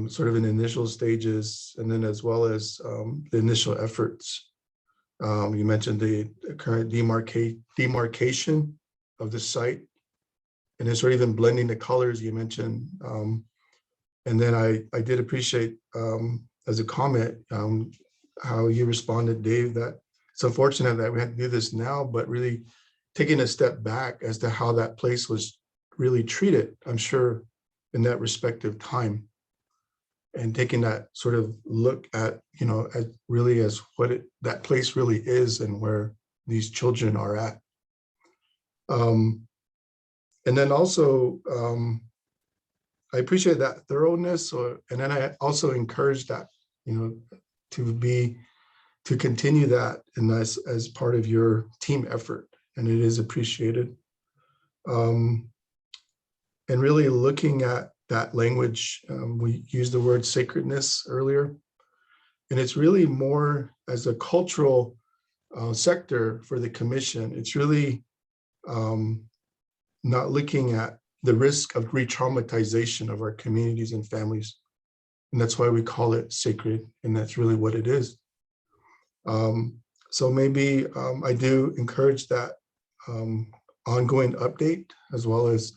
S1: sort of in initial stages, and then as well as the initial efforts. You mentioned the current demarcation of the site, and then sort of even blending the colors you mentioned. And then I did appreciate, as a comment, how you responded, Dave, that it's unfortunate that we had to do this now, but really taking a step back as to how that place was really treated, I'm sure, in that respective time. And taking that sort of look at, as really as what that place really is and where these children are at. And then also, I appreciate that thoroughness, and then I also encourage that, to continue that and as part of your team effort, and it is appreciated. And really looking at that language, we used the word sacredness earlier, and it's really more as a cultural sector for the commission. It's really not looking at the risk of re-traumatization of our communities and families. And that's why we call it sacred, and that's really what it is. So maybe I do encourage that ongoing update, as well as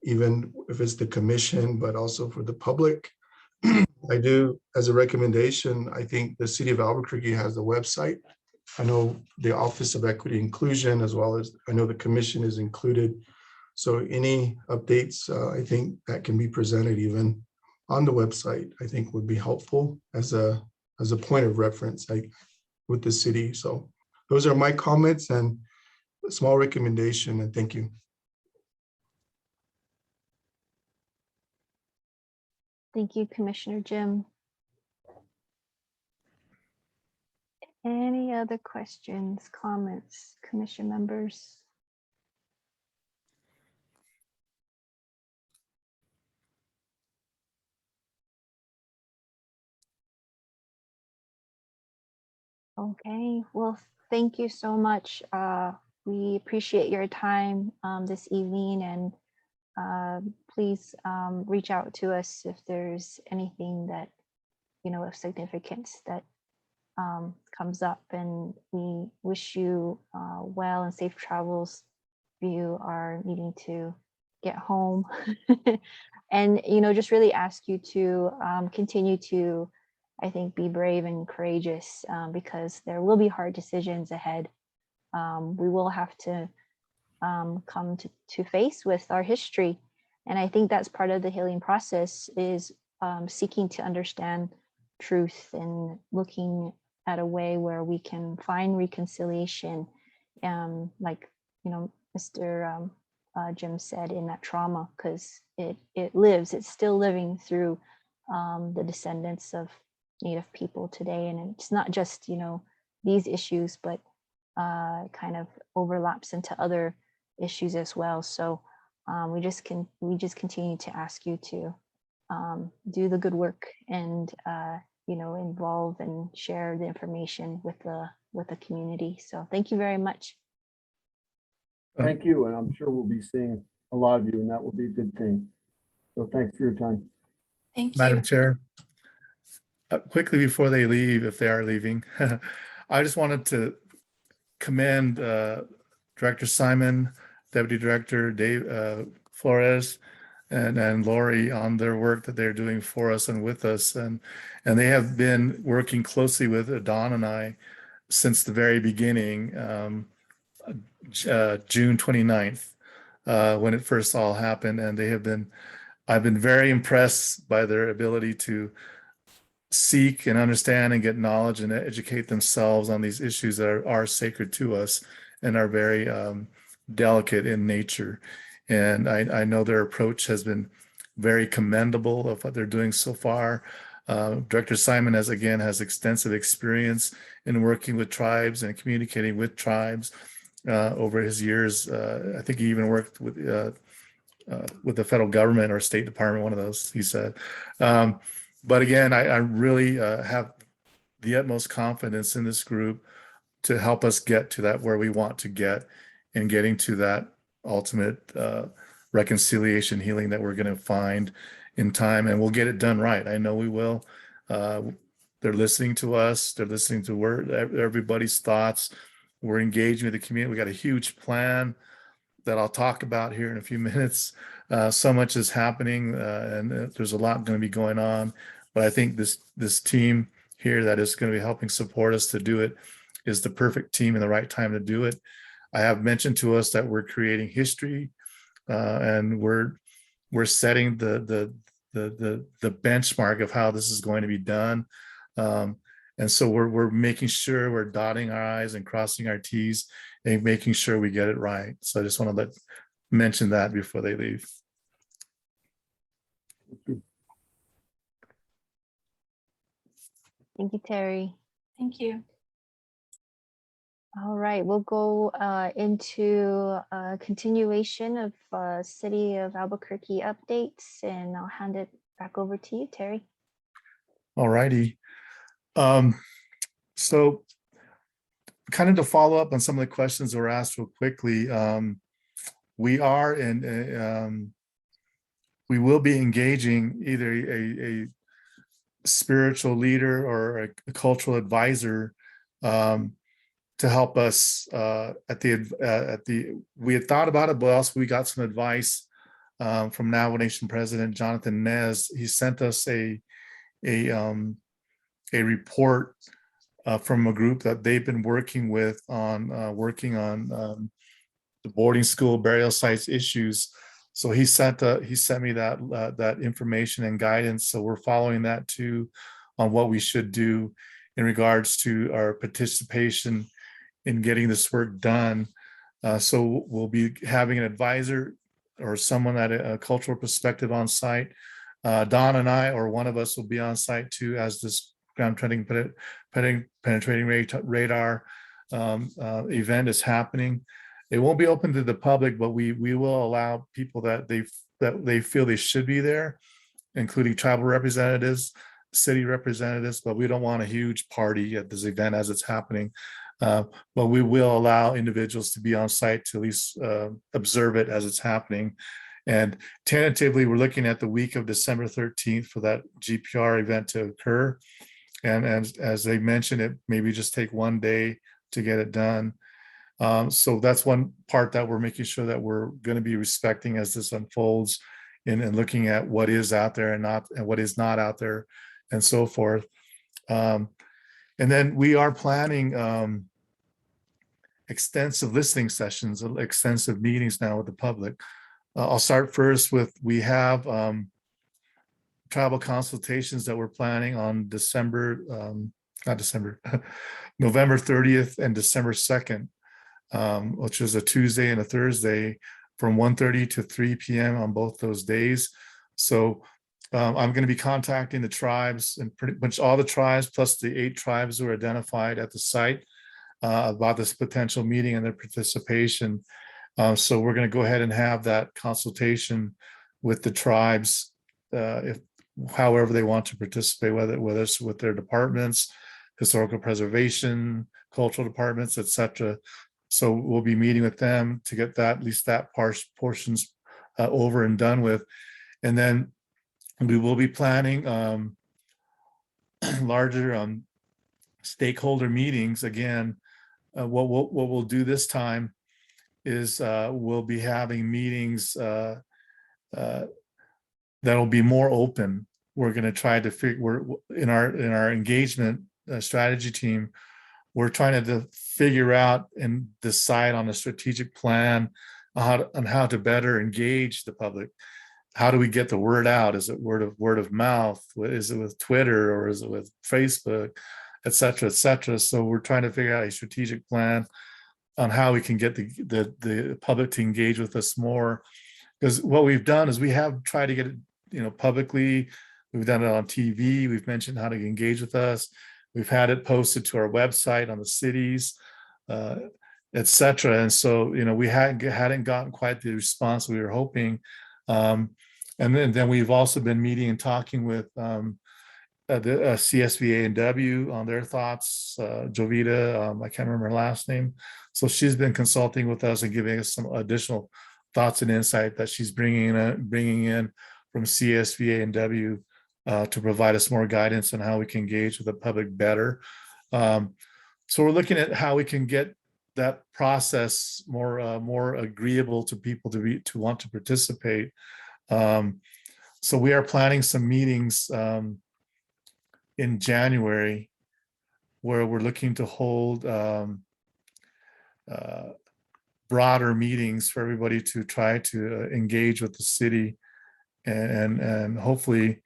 S1: even if it's the commission, but also for the public. I do, as a recommendation, I think the city of Albuquerque has a website. I know the Office of Equity Inclusion, as well as I know the commission is included. So any updates, I think that can be presented even on the website, I think would be helpful as a point of reference with the city. So those are my comments and a small recommendation, and thank you.
S3: Thank you, Commissioner Jim. Any other questions, comments, commission members? Okay, well, thank you so much. We appreciate your time this evening, and please reach out to us if there's anything that, of significance that comes up, and we wish you well and safe travels if you are needing to get home. And, just really ask you to continue to, I think, be brave and courageous, because there will be hard decisions ahead. We will have to come to face with our history. And I think that's part of the healing process, is seeking to understand truth and looking at a way where we can find reconciliation, like, Mr. Jim said, in that trauma, because it lives, it's still living through the descendants of Native people today. And it's not just, these issues, but kind of overlaps into other issues as well. So we just continue to ask you to do the good work and involve and share the information with the community. So thank you very much.
S6: Thank you, and I'm sure we'll be seeing a lot of you, and that will be a good thing. So thanks for your time.
S4: Thank
S2: Madam
S4: you.
S2: Chair, quickly before they leave, if they are leaving, I just wanted to commend Director Simon, Deputy Director Dave Flores, and Lori on their work that they're doing for us and with us. And they have been working closely with Don and I since the very beginning, June 29th, when it first all happened. And I've been very impressed by their ability to seek and understand and get knowledge and educate themselves on these issues that are sacred to us and are very delicate in nature. And I know their approach has been very commendable of what they're doing so far. Director Simon has extensive experience in working with tribes and communicating with tribes over his years. I think he even worked with the federal government or State Department, one of those, he said. But again, I really have the utmost confidence in this group to help us get to that where we want to get, and getting to that ultimate reconciliation, healing that we're going to find in time, and we'll get it done right. I know we will. They're listening to us. They're listening to everybody's thoughts. We're engaging with the community. We got a huge plan that I'll talk about here in a few minutes. So much is happening, and there's a lot going to be going on. But I think this team here that is going to be helping support us to do it is the perfect team and the right time to do it. I have mentioned to us that we're creating history, and we're setting the benchmark of how this is going to be done. And so we're making sure we're dotting our I's and crossing our T's and making sure we get it right. So I just want to mention that before they leave.
S3: Thank you, Terry.
S4: Thank you.
S3: All right, we'll go into a continuation of City of Albuquerque updates, and I'll hand it back over to you, Terry.
S2: All righty. So kind of to follow up on some of the questions that were asked real quickly, we are in, we will be engaging either a spiritual leader or a cultural advisor to help us at the we had thought about it, but also we got some advice from Navajo Nation President Jonathan Nez. He sent us a report from a group that they've been working with on the boarding school burial sites issues. So he sent me that information and guidance. So we're following that too on what we should do in regards to our participation in getting this work done. So we'll be having an advisor or someone at a cultural perspective on site. Don and I, or one of us, will be on site too as this ground penetrating radar event is happening. It won't be open to the public, but we will allow people that they feel they should be there, including tribal representatives, city representatives, but we don't want a huge party at this event as it's happening. But we will allow individuals to be on site to at least observe it as it's happening. And tentatively, we're looking at the week of December 13th for that GPR event to occur. And as they mentioned, it maybe just take one day to get it done. So that's one part that we're making sure that we're going to be respecting as this unfolds, and looking at what is out there and what is not out there, and so forth. And then we are planning extensive listening sessions, extensive meetings now with the public. I'll start first with, we have tribal consultations that we're planning on November 30th and December 2nd. Which is a Tuesday and a Thursday from 1:30 to 3 p.m. on both those days. So I'm going to be contacting the tribes, and pretty much all the tribes plus the 8 tribes who are identified at the site about this potential meeting and their participation. So we're going to go ahead and have that consultation with the tribes, if however they want to participate, whether it's with their departments, historical preservation, cultural departments, etc. So we'll be meeting with them to get that, at least that portions over and done with. And then we will be planning larger stakeholder meetings. Again, what we'll do this time is we'll be having meetings that'll be more open. We're going to try to figure, in our engagement strategy team, we're trying to figure out and decide on a strategic plan on how to better engage the public. How do we get the word out? Is it word of mouth? Is it with Twitter, or is it with Facebook, et cetera, et cetera? So we're trying to figure out a strategic plan on how we can get the public to engage with us more. Because what we've done is we have tried to get it, publicly. We've done it on TV. We've mentioned how to engage with us. We've had it posted to our website on the cities, et cetera. And so, we hadn't gotten quite the response we were hoping. And then we've also been meeting and talking with the CSVA&W on their thoughts. Jovita, I can't remember her last name. So she's been consulting with us and giving us some additional thoughts and insight that she's bringing in from CSVA&W to provide us more guidance on how we can engage with the public better. So we're looking at how we can get that process more agreeable to people to want to participate. So we are planning some meetings in January where we're looking to hold broader meetings for everybody to try to engage with the city and hopefully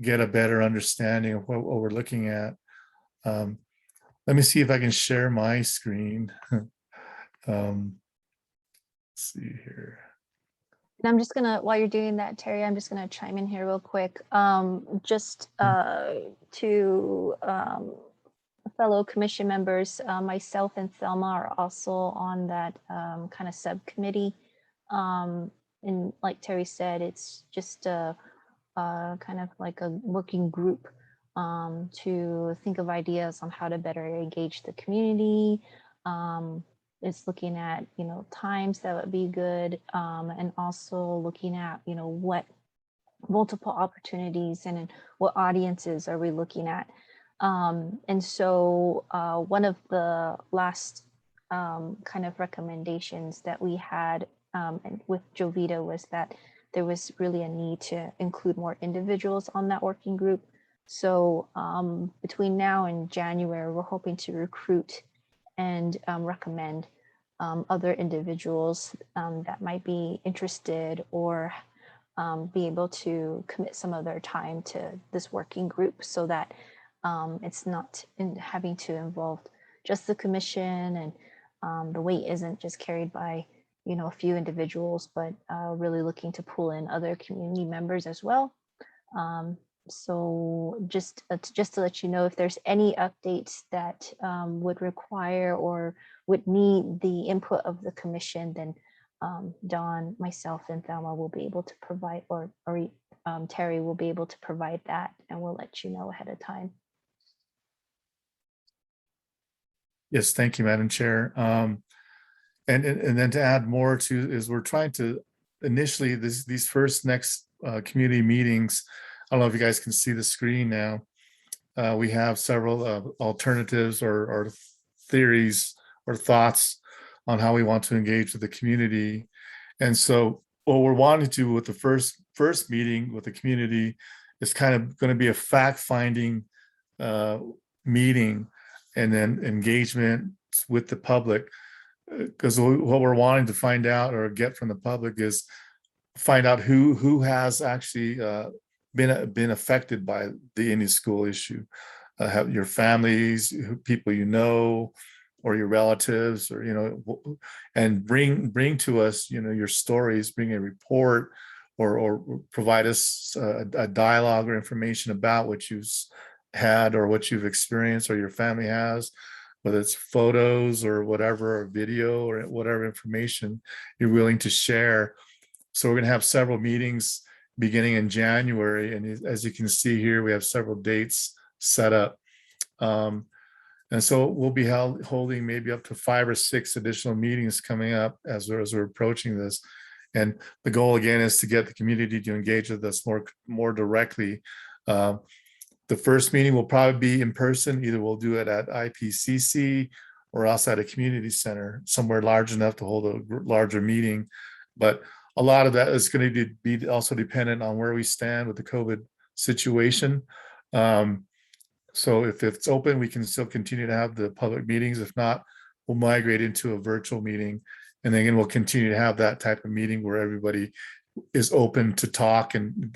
S2: get a better understanding of what we're looking at. Let me see if I can share my screen. Let's see here.
S3: And I'm just gonna, while you're doing that, Terry, I'm just gonna chime in here real quick. Just to fellow commission members, myself and Thelma are also on that kind of subcommittee. And like Terry said, it's just a kind of like a working group to think of ideas on how to better engage the community. It's looking at, times that would be good, and also looking at, what multiple opportunities and what audiences are we looking at. And so one of the last kind of recommendations that we had and with Jovita was that there was really a need to include more individuals on that working group. So between now and January, we're hoping to recruit and recommend other individuals that might be interested or be able to commit some of their time to this working group so that it's not having to involve just the commission, and the weight isn't just carried by a few individuals, but really looking to pull in other community members as well. So just to let you know, if there's any updates that would require or would need the input of the commission, then Dawn, myself, and Thelma will be able to provide, or Terry will be able to provide that, and we'll let you know ahead of time.
S2: Yes, thank you, Madam Chair. And then to add more to is we're trying to initially these first next community meetings. I don't know if you guys can see the screen now. We have several alternatives or theories or thoughts on how we want to engage with the community. And so what we're wanting to do with the first meeting with the community is kind of going to be a fact-finding meeting, and then engagement with the public. Because what we're wanting to find out or get from the public is find out who has actually been affected by the Indian school issue. Have your families, people or your relatives, or and bring to us your stories. Bring a report, or provide us a dialogue or information about what you've had or what you've experienced or your family has, whether it's photos or whatever, or video or whatever information you're willing to share. So we're going to have several meetings beginning in January. And as you can see here, we have several dates set up. And so we'll be holding maybe up to 5 or 6 additional meetings coming up as we're approaching this. And the goal again is to get the community to engage with us more directly. The first meeting will probably be in person. Either we'll do it at IPCC or else at a community center, somewhere large enough to hold a larger meeting. But a lot of that is going to be also dependent on where we stand with the COVID situation. So if it's open, we can still continue to have the public meetings. If not, we'll migrate into a virtual meeting. And then again, we'll continue to have that type of meeting where everybody is open to talk and,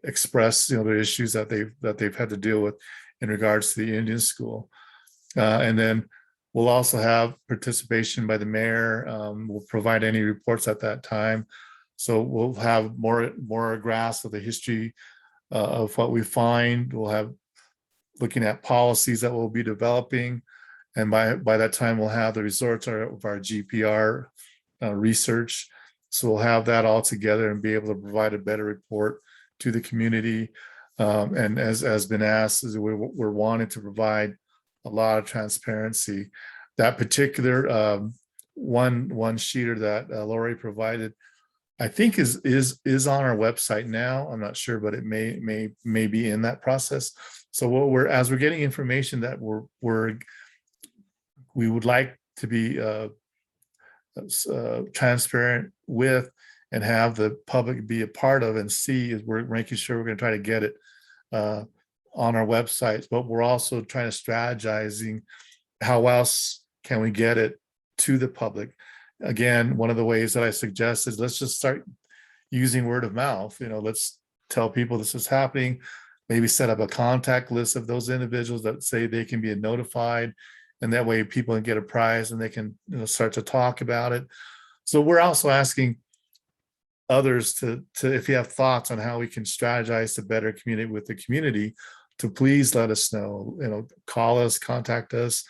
S2: express the issues that they've had to deal with in regards to the Indian school. And then we'll also have participation by the mayor. We'll provide any reports at that time. So we'll have more grasp of the history of what we find. We'll have looking at policies that we'll be developing. And by that time, we'll have the results of our GPR research. So we'll have that all together and be able to provide a better report to the community. And as has been asked, we're wanting to provide a lot of transparency. That particular one sheeter that Lori provided, I think is on our website now. I'm not sure, but it may be in that process. So as we're getting information that we would like to be transparent with and have the public be a part of and see, is we're making sure we're going to try to get it on our websites, but we're also trying to strategizing how else can we get it to the public. Again, one of the ways that I suggest is let's just start using word of mouth. Let's tell people this is happening, maybe set up a contact list of those individuals that say they can be notified, and that way people can get a prize and they can start to talk about it. So we're also asking others to if you have thoughts on how we can strategize to better communicate with the community, to please let us know. Call us, contact us,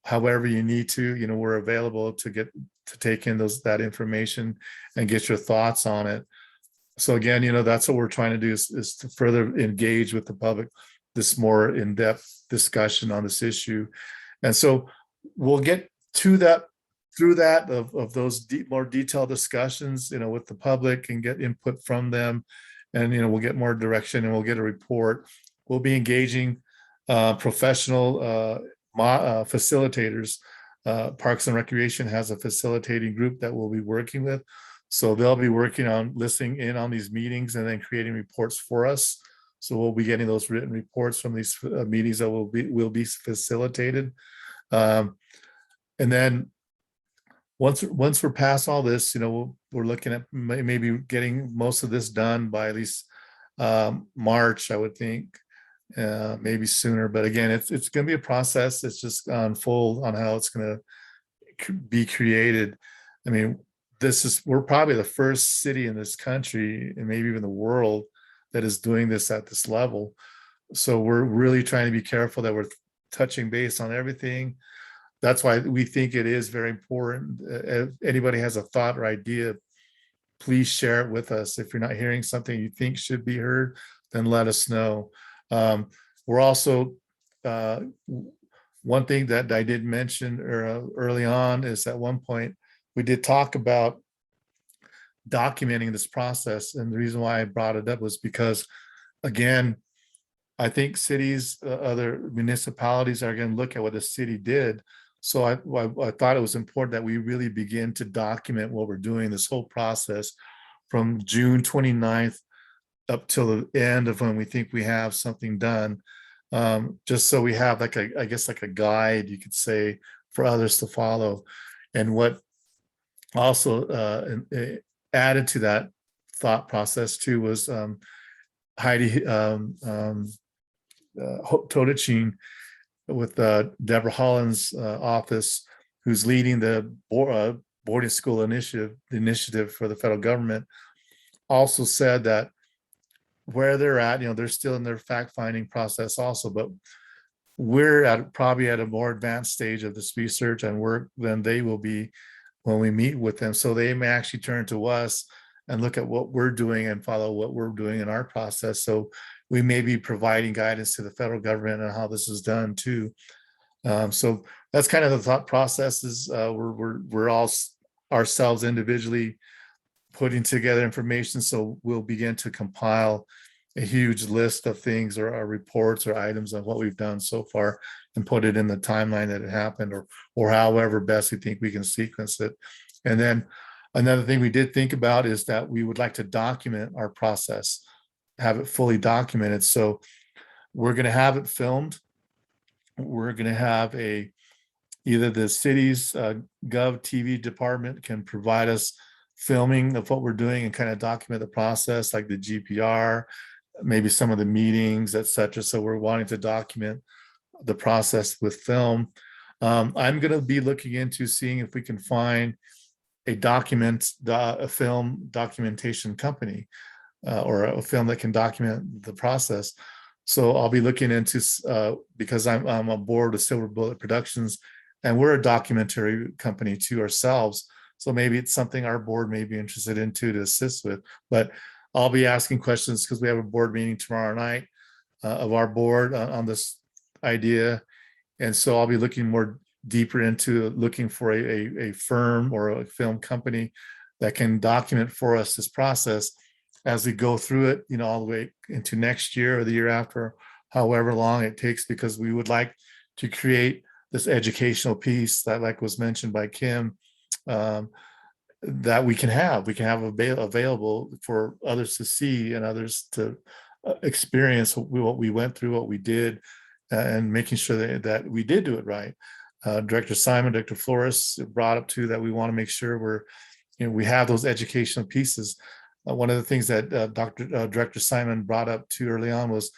S2: however you need to. We're available to take in that information and get your thoughts on it. So again, that's what we're trying to do is to further engage with the public, this more in-depth discussion on this issue. And so we'll get to that, through that, of those more detailed discussions, with the public, and get input from them. And, we'll get more direction, and we'll get a report. We'll be engaging professional facilitators. Parks and Recreation has a facilitating group that we'll be working with. So they'll be working on listening in on these meetings and then creating reports for us. So we'll be getting those written reports from these meetings that will be facilitated. And then once we're past all this, we're looking at maybe getting most of this done by at least March, I would think, maybe sooner. But again, it's going to be a process. It's just unfold on how it's going to be created. I mean, we're probably the first city in this country, and maybe even the world, that is doing this at this level. So we're really trying to be careful that we're touching base on everything. That's why we think it is very important. If anybody has a thought or idea, please share it with us. If you're not hearing something you think should be heard, then let us know. We're also, one thing that I did mention early on is at one point, we did talk about documenting this process. And the reason why I brought it up was because, again, I think cities, other municipalities are going to look at what the city did. So I thought it was important that we really begin to document what we're doing, this whole process from June 29th up till the end of when we think we have something done. Just so we have like a guide, you could say, for others to follow. And what also added to that thought process too was Heidi Todichin with Deborah Holland's office, who's leading the boarding school initiative for the federal government, also said that where they're at, they're still in their fact-finding process also, but we're probably at a more advanced stage of this research and work than they will be when we meet with them. So they may actually turn to us and look at what we're doing and follow what we're doing in our process. So we may be providing guidance to the federal government on how this is done too. So that's kind of the thought processes. We're all ourselves individually putting together information. So we'll begin to compile a huge list of things or reports or items of what we've done so far and put it in the timeline that it happened, or however best we think we can sequence it. And then another thing we did think about is that we would like to document our process, have it fully documented. So we're going to have it filmed. We're going to have either the city's Gov TV department can provide us filming of what we're doing and kind of document the process, like the GPR, maybe some of the meetings, etc. So we're wanting to document the process with film. I'm going to be looking into seeing if we can find a film documentation company or a film that can document the process. So I'll be looking into, because I'm on board with Silver Bullet Productions, and we're a documentary company too ourselves. So maybe it's something our board may be interested in too to assist with. But I'll be asking questions because we have a board meeting tomorrow night of our board on this idea. And so I'll be looking more deeper into looking for a firm or a film company that can document for us this process as we go through it, all the way into next year or the year after, however long it takes, because we would like to create this educational piece that, like was mentioned by Kim, that we can have available for others to see and others to experience what we went through, what we did, and making sure that we did do it right. Director Simon, Director Flores brought up too that we want to make sure we have those educational pieces. One of the things that Director Simon brought up too early on was,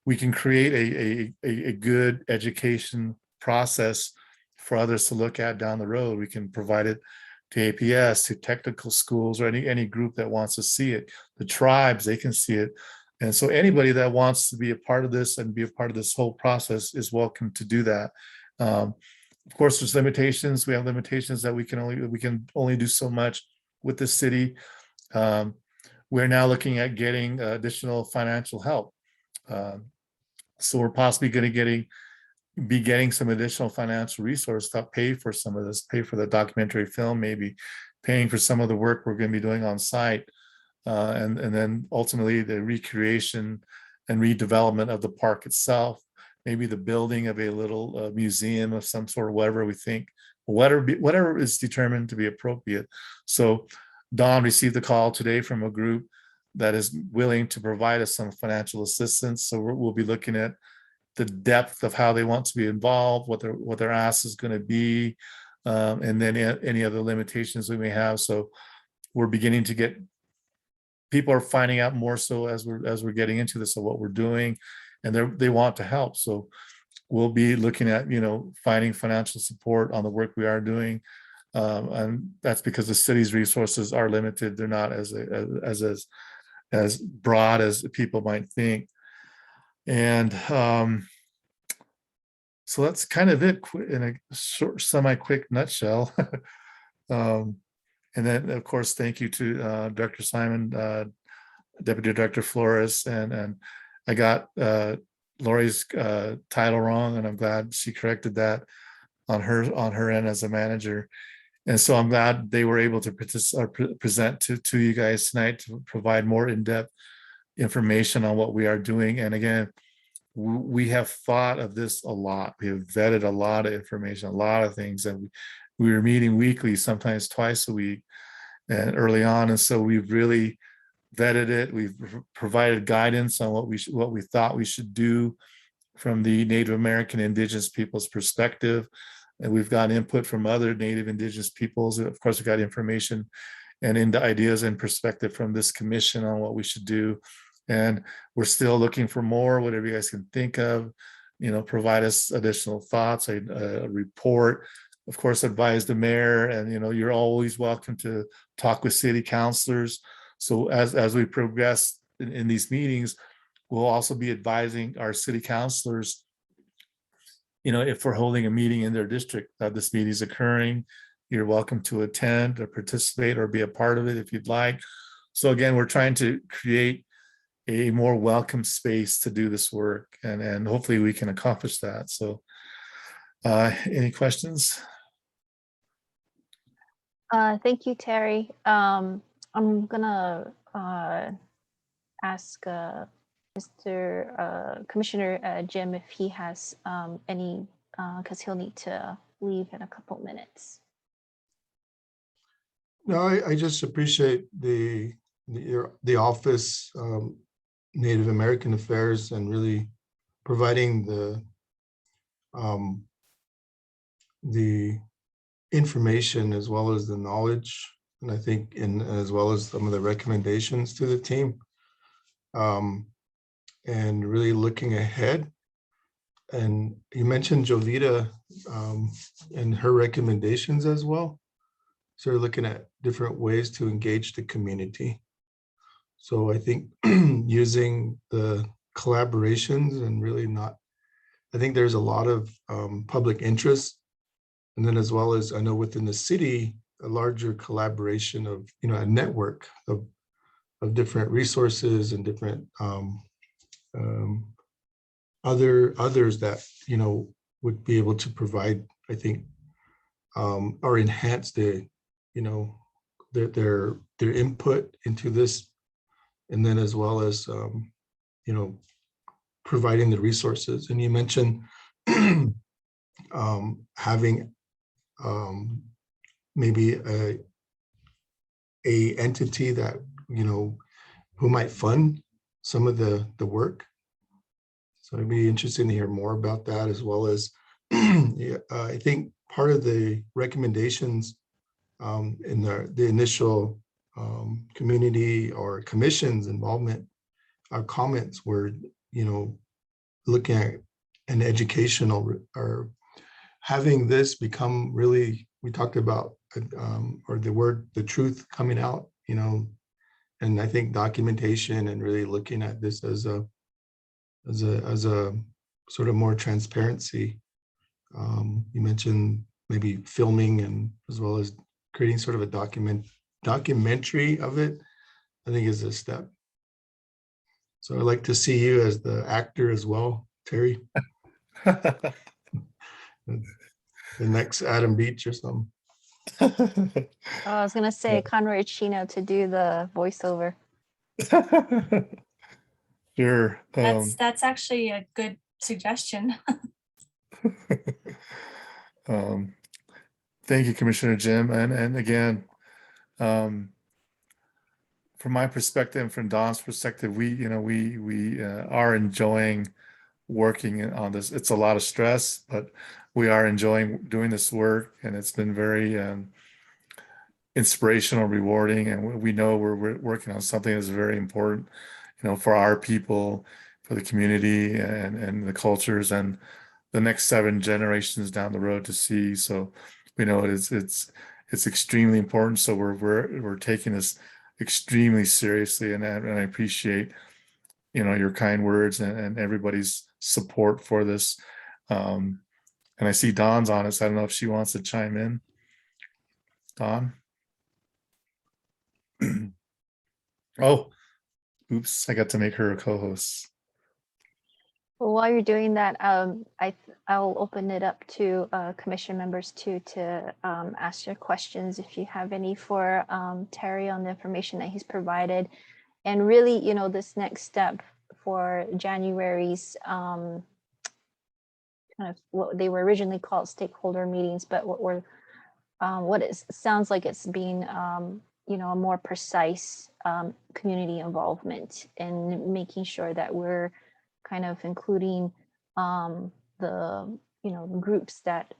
S2: we can create a good education process for others to look at down the road. We can provide it to APS, to technical schools, or any group that wants to see it. The tribes, they can see it. And so anybody that wants to be a part of this and be a part of this whole process is welcome to do that. Of course, there's limitations. We have limitations that we can only do so much with the city. We're now looking at getting additional financial help. So we're possibly going to be getting some additional financial resource to pay for some of this, pay for the documentary film, maybe paying for some of the work we're going to be doing on site. And then ultimately the recreation and redevelopment of the park itself, maybe the building of a little museum of some sort, or whatever we think, whatever is determined to be appropriate. So Don received a call today from a group that is willing to provide us some financial assistance. So we'll be looking at the depth of how they want to be involved, what their ask is going to be, and then any other limitations we may have. So we're beginning to get, people are finding out more so as we're getting into this of what we're doing, and they want to help. So we'll be looking at, finding financial support on the work we are doing. And that's because the city's resources are limited. They're not as broad as people might think. And so that's kind of it in a short, semi-quick nutshell. And then, of course, thank you to Director Simon, Deputy Director Flores, and I got Lori's title wrong, and I'm glad she corrected that on her end as a manager. And so I'm glad they were able to present to you guys tonight to provide more in-depth information on what we are doing. And again, we have thought of this a lot. We have vetted a lot of information, a lot of things, and we were meeting weekly, sometimes twice a week, and early on. And so we've really vetted it. We've provided guidance on what we thought we should do from the Native American Indigenous people's perspective. And we've got input from other Native Indigenous peoples. Of course, we got information and into ideas and perspective from this commission on what we should do. And we're still looking for more, whatever you guys can think of, provide us additional thoughts, a report, of course, advise the mayor, and, you're always welcome to talk with city councilors. So as we progress in these meetings, we'll also be advising our city councilors, if we're holding a meeting in their district, that this meeting is occurring, you're welcome to attend or participate or be a part of it if you'd like. So again, we're trying to create a more welcome space to do this work, and hopefully we can accomplish that. So any questions?
S3: Thank you, Terry. I'm gonna ask Mr. Commissioner Jim if he has any, because he'll need to leave in a couple minutes.
S1: No, I just appreciate the office, Native American Affairs, and really providing the information as well as the knowledge, and I think as well as some of the recommendations to the team, and really looking ahead. And you mentioned Jovita and her recommendations as well. So we're looking at different ways to engage the community. So I think using the collaborations and really I think there's a lot of public interest. And then as well as I know within the city, a larger collaboration of, a network of different resources and different others that, would be able to provide, I think, or enhance their input into this. And then as well as, providing the resources. And you mentioned having maybe a entity that, who might fund some of the work. So it'd be interesting to hear more about that, as well as I think part of the recommendations in the initial community or commission's involvement, our comments were, looking at an educational or having this become really, we talked about, or the word, the truth coming out, and I think documentation and really looking at this as a sort of more transparency. You mentioned maybe filming and as well as creating sort of a documentary of it, I think is a step. So I'd like to see you as the actor as well, Terry, the next Adam Beach or something.
S3: I was gonna say Conroy Chino to do the voiceover.
S2: Sure.
S4: That's actually a good suggestion.
S2: Thank you, Commissioner Jim. And again, from my perspective and from Don's perspective, we are enjoying working on this. It's a lot of stress, but we are enjoying doing this work, and it's been very inspirational, rewarding, and we know we're working on something that's very important, for our people, for the community, and the cultures, and the next 7 generations down the road to see. So we know it's extremely important. So we're taking this extremely seriously, and I appreciate your kind words and everybody's support for this. And I see Dawn's on it, so I don't know if she wants to chime in. Dawn? Oh, oops, I got to make her a co-host.
S3: Well, while you're doing that, I'll open it up to commission members too to ask your questions if you have any for Terry on the information that he's provided. And really, this next step for January's kind of what they were originally called stakeholder meetings, but what it sounds like it's being a more precise community involvement and making sure that we're kind of including the groups that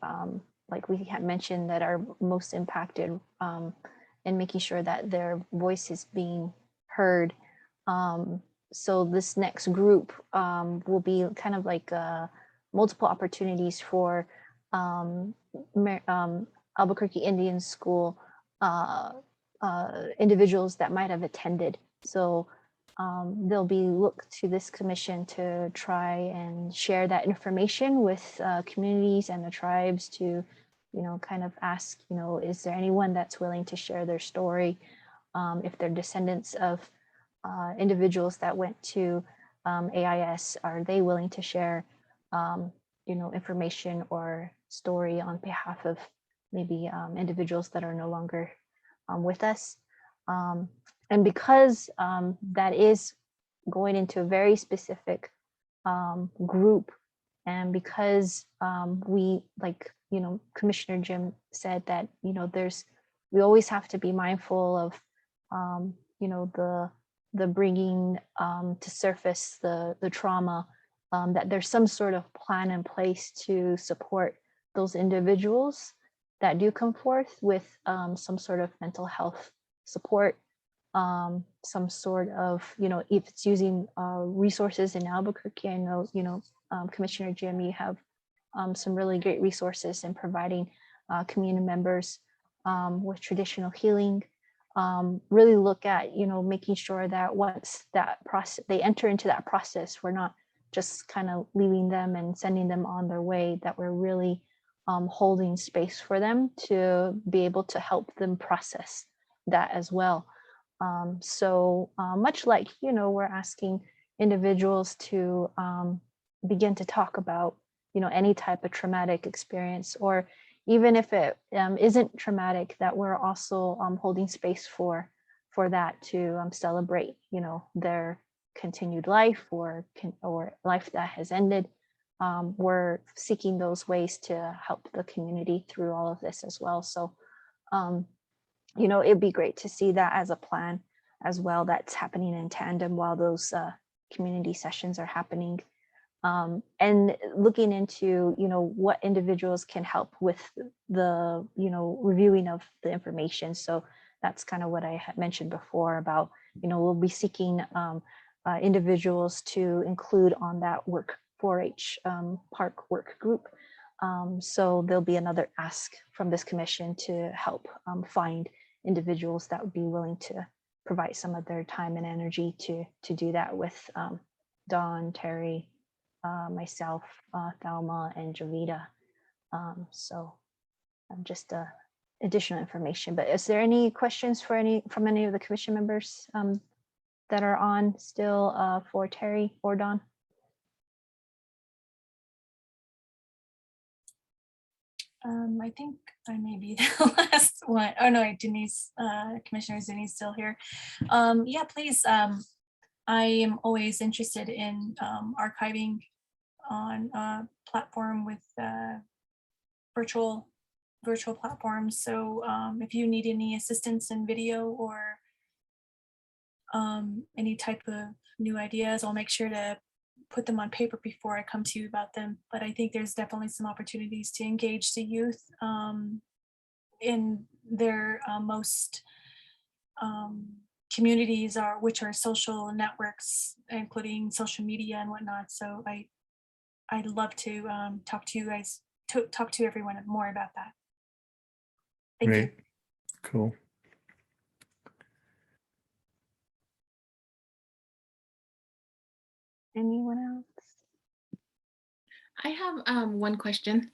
S3: like we had mentioned that are most impacted, and making sure that their voice is being heard. So this next group will be kind of like multiple opportunities for Albuquerque Indian School individuals that might have attended. So they'll be looked to this commission to try and share that information with communities and the tribes to, kind of ask, is there anyone that's willing to share their story? If they're descendants of individuals that went to AIS, are they willing to share, information or story on behalf of maybe individuals that are no longer with us? And because that is going into a very specific group, and because we, like, Commissioner Jim said that, we always have to be mindful of, the bringing to surface the trauma, that there's some sort of plan in place to support those individuals that do come forth with some sort of mental health support, some sort of, if it's using resources in Albuquerque. I know, Commissioner Jim, you have some really great resources in providing community members with traditional healing. Really look at, making sure that once that process, they enter into that process, we're not just kind of leaving them and sending them on their way, that we're really holding space for them to be able to help them process that as well. So much like, we're asking individuals to begin to talk about, any type of traumatic experience, or even if it isn't traumatic, that we're also holding space for that to celebrate, their continued life or life that has ended. We're seeking those ways to help the community through all of this as well. So, it'd be great to see that as a plan as well, that's happening in tandem while those community sessions are happening. And looking into, what individuals can help with the, reviewing of the information. So that's kind of what I had mentioned before about, we'll be seeking individuals to include on that work 4-H park work group, So there'll be another ask from this commission to help find individuals that would be willing to provide some of their time and energy to do that with Dawn, Terry, myself, Thelma, and Jovita. So just additional information. But is there any questions from any of the commission members that are on still for Terry or Dawn?
S4: I think I may be the last one. Oh no, Denise, Commissioner Zuni's still here. Yeah, please. I am always interested in archiving on a platform with virtual platforms. So if you need any assistance in video or any type of new ideas, I'll make sure to put them on paper before I come to you about them. But I think there's definitely some opportunities to engage the youth in their most communities which are social networks, including social media and whatnot. So I'd love to talk to you guys, talk to everyone more about that. Thank you.
S2: Great. Cool.
S3: Anyone else?
S9: I have one question,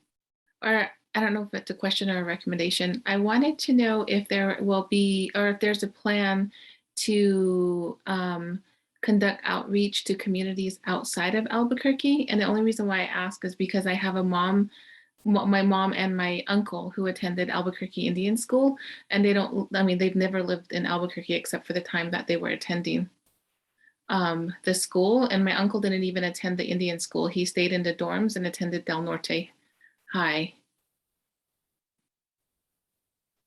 S9: or I don't know if it's a question or a recommendation. I wanted to know if there will be, or if there's a plan to conduct outreach to communities outside of Albuquerque. And the only reason why I ask is because I have my mom and my uncle who attended Albuquerque Indian School, and they've never lived in Albuquerque except for the time that they were attending the school. And my uncle didn't even attend the Indian school. He stayed in the dorms and attended Del Norte High.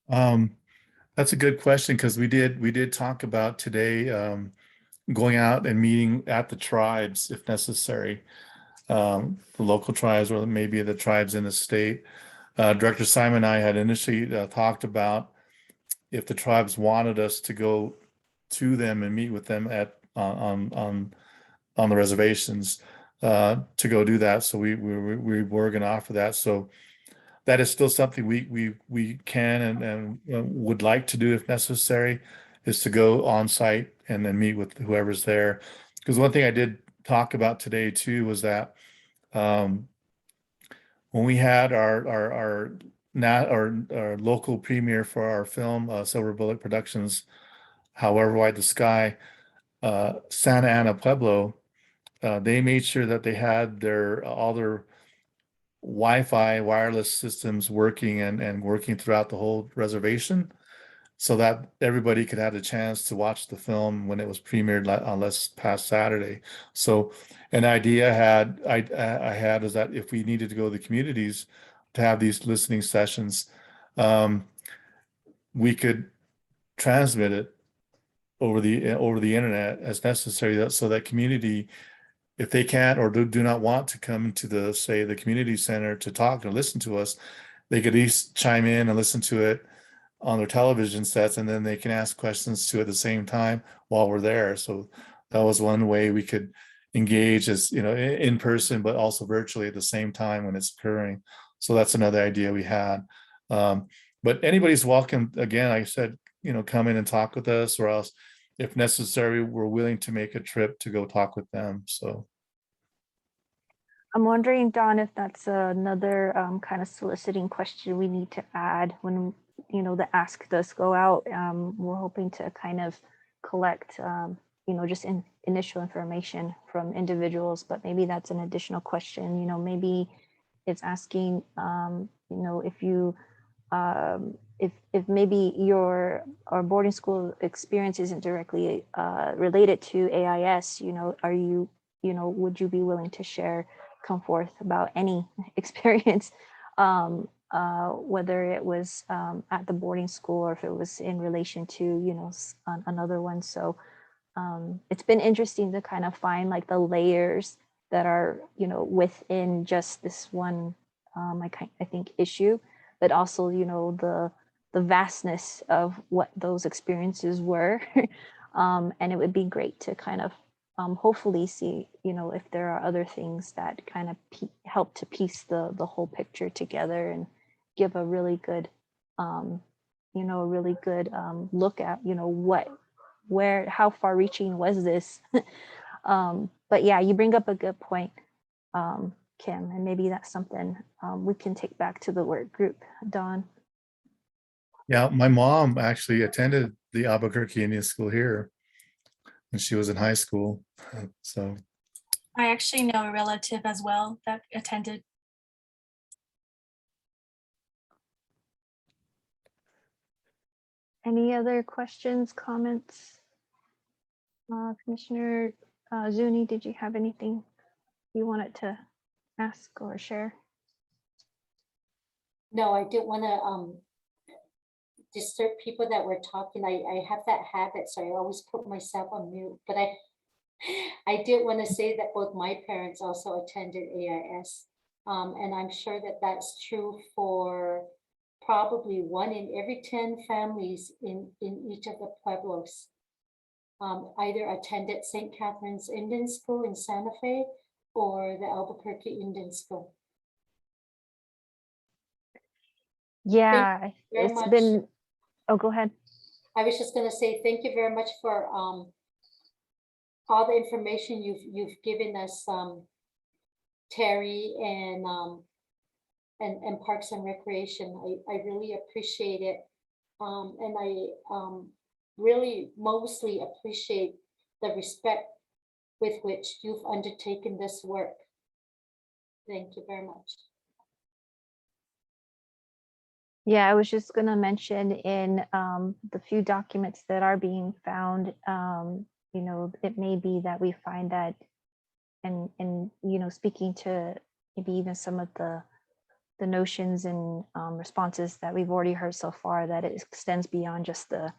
S2: That's a good question, because we did talk about today going out and meeting at the tribes if necessary, the local tribes or maybe the tribes in the state. Director Simon and I had initially talked about if the tribes wanted us to go to them and meet with them on the reservations to go do that. So we were going to offer that. So that is still something we can and would like to do if necessary, is to go on site and then meet with whoever's there. Because one thing I did talk about today too was that when we had our local premiere for our film, Silver Bullet Productions, However Wide the Sky, Santa Ana Pueblo, they made sure that they had all their Wi-Fi wireless systems working and working throughout the whole reservation, so that everybody could have a chance to watch the film when it was premiered on this past Saturday. So an idea I had is that if we needed to go to the communities to have these listening sessions, we could transmit it over the internet as necessary, so that community, if they can't or do not want to come to the community center to talk or listen to us, they could at least chime in and listen to it on their television sets, and then they can ask questions too at the same time while we're there. So that was one way we could engage, as in person, but also virtually at the same time when it's occurring. So that's another idea we had. But anybody's welcome. Again, like I said, come in and talk with us, or else if necessary, we're willing to make a trip to go talk with them. So
S3: I'm wondering, Dawn, if that's another kind of soliciting question we need to add when the ask does go out. We're hoping to kind of collect just initial information from individuals, but maybe that's an additional question. Maybe it's asking if you if maybe our boarding school experience isn't directly related to AIS, are you would you be willing to come forth about any experience, whether it was at the boarding school or if it was in relation to another one. So it's been interesting to kind of find like the layers that are within just this one I think issue, but also the vastness of what those experiences were. And it would be great to kind of hopefully see, if there are other things that kind of help to piece the whole picture together and give a really good, look at, how far reaching was this? But yeah, you bring up a good point, Kim, and maybe that's something we can take back to the work group. Dawn.
S2: Yeah, my mom actually attended the Albuquerque Indian School here when she was in high school. So
S4: I actually know a relative as well that attended.
S3: Any other questions, comments? Commissioner Zuni, did you have anything you wanted to ask or share?
S5: No, I didn't want to disturb people that were talking. I have that habit, so I always put myself on mute. But I did want to say that both my parents also attended AIS, and I'm sure that that's true for probably 1 in every 10 families in each of the pueblos. Either attended St. Catherine's Indian School in Santa Fe or the Albuquerque Indian School.
S3: Yeah,
S5: very
S3: it's
S5: much.
S3: been, oh, go ahead.
S5: I was just going to say thank you very much for all the information you've given us, Terry and Parks and Recreation. I really appreciate it, and I really mostly appreciate the respect with which you've undertaken this work. Thank you very much.
S3: Yeah, I was just going to mention in the few documents that are being found, it may be that we find that, and speaking to maybe even some of the notions and responses that we've already heard so far, that it extends beyond just the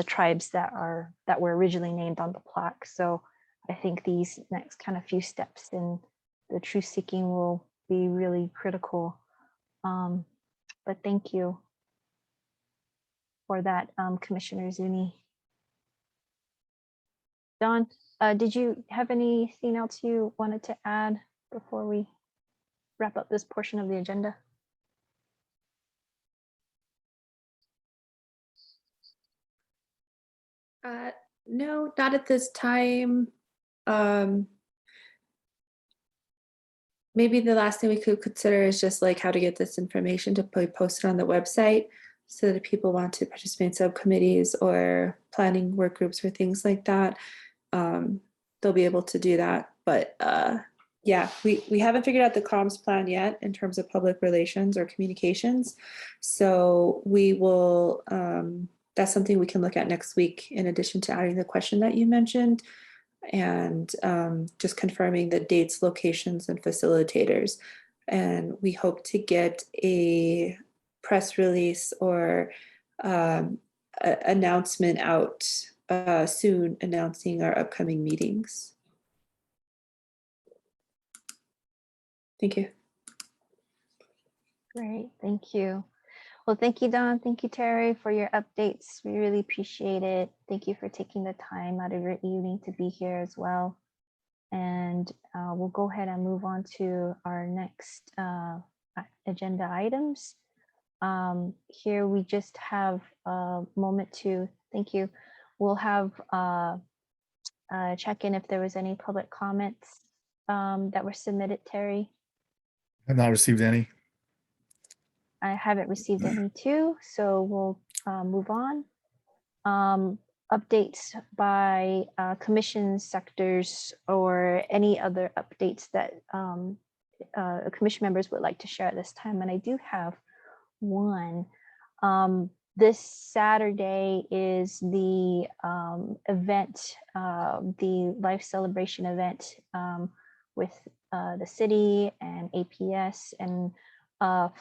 S3: tribes that were originally named on the plaque. So I think these next kind of few steps in the truth seeking will be really critical. But thank you for that, Commissioner Zuni. Don, did you have anything else you wanted to add before we wrap up this portion of the agenda?
S10: No, not at this time. Maybe the last thing we could consider is just like how to get this information to be posted on the website so that if people want to participate in subcommittees or planning work groups or things like that, they'll be able to do that. But yeah, we haven't figured out the comms plan yet in terms of public relations or communications. So we will, that's something we can look at next week in addition to adding the question that you mentioned, and just confirming the dates, locations, and facilitators. And we hope to get a press release or announcement out soon announcing our upcoming meetings. Thank you.
S3: Great, thank you. Well, thank you, Don. Thank you, Terry, for your updates. We really appreciate it. Thank you for taking the time out of your evening to be here as well. And we'll go ahead and move on to our next agenda items. Here we just have a moment to, thank you. We'll have check in if there was any public comments that were submitted, Terry.
S2: I've not received any.
S3: I haven't received any too, so we'll move on. Updates by commission sectors or any other updates that commission members would like to share at this time. And I do have one. This Saturday is the event, the life celebration event with the city and APS, and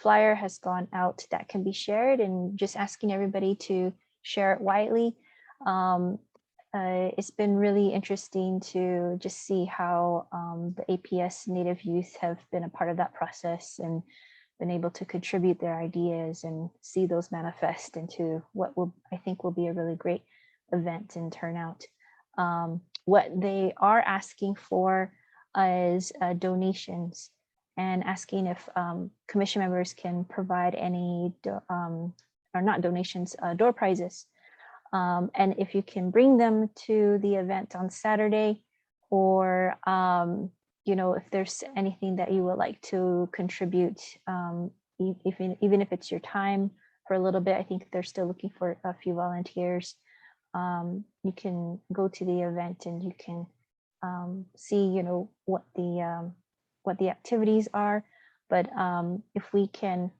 S3: flyer has gone out that can be shared, and just asking everybody to share it widely. It's been really interesting to just see how the APS Native youth have been a part of that process and been able to contribute their ideas and see those manifest into what will, I think, will be a really great event and turnout. what they are asking for is donations, and asking if commission members can provide any, or not donations, door prizes. And if you can bring them to the event on Saturday, or if there's anything that you would like to contribute, even if it's your time for a little bit. I think they're still looking for a few volunteers. You can go to the event and you can see what the activities are. But if we can,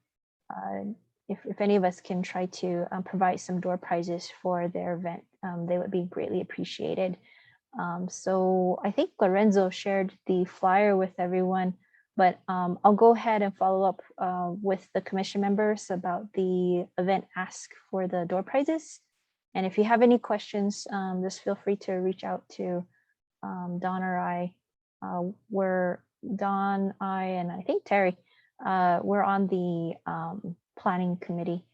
S3: if any of us can try to provide some door prizes for their event, they would be greatly appreciated. So I think Lorenzo shared the flyer with everyone, but I'll go ahead and follow up with the commission members about the event ask for the door prizes. And if you have any questions, just feel free to reach out to Don or I. We're Don, I, and I think Terry, we're on the planning committee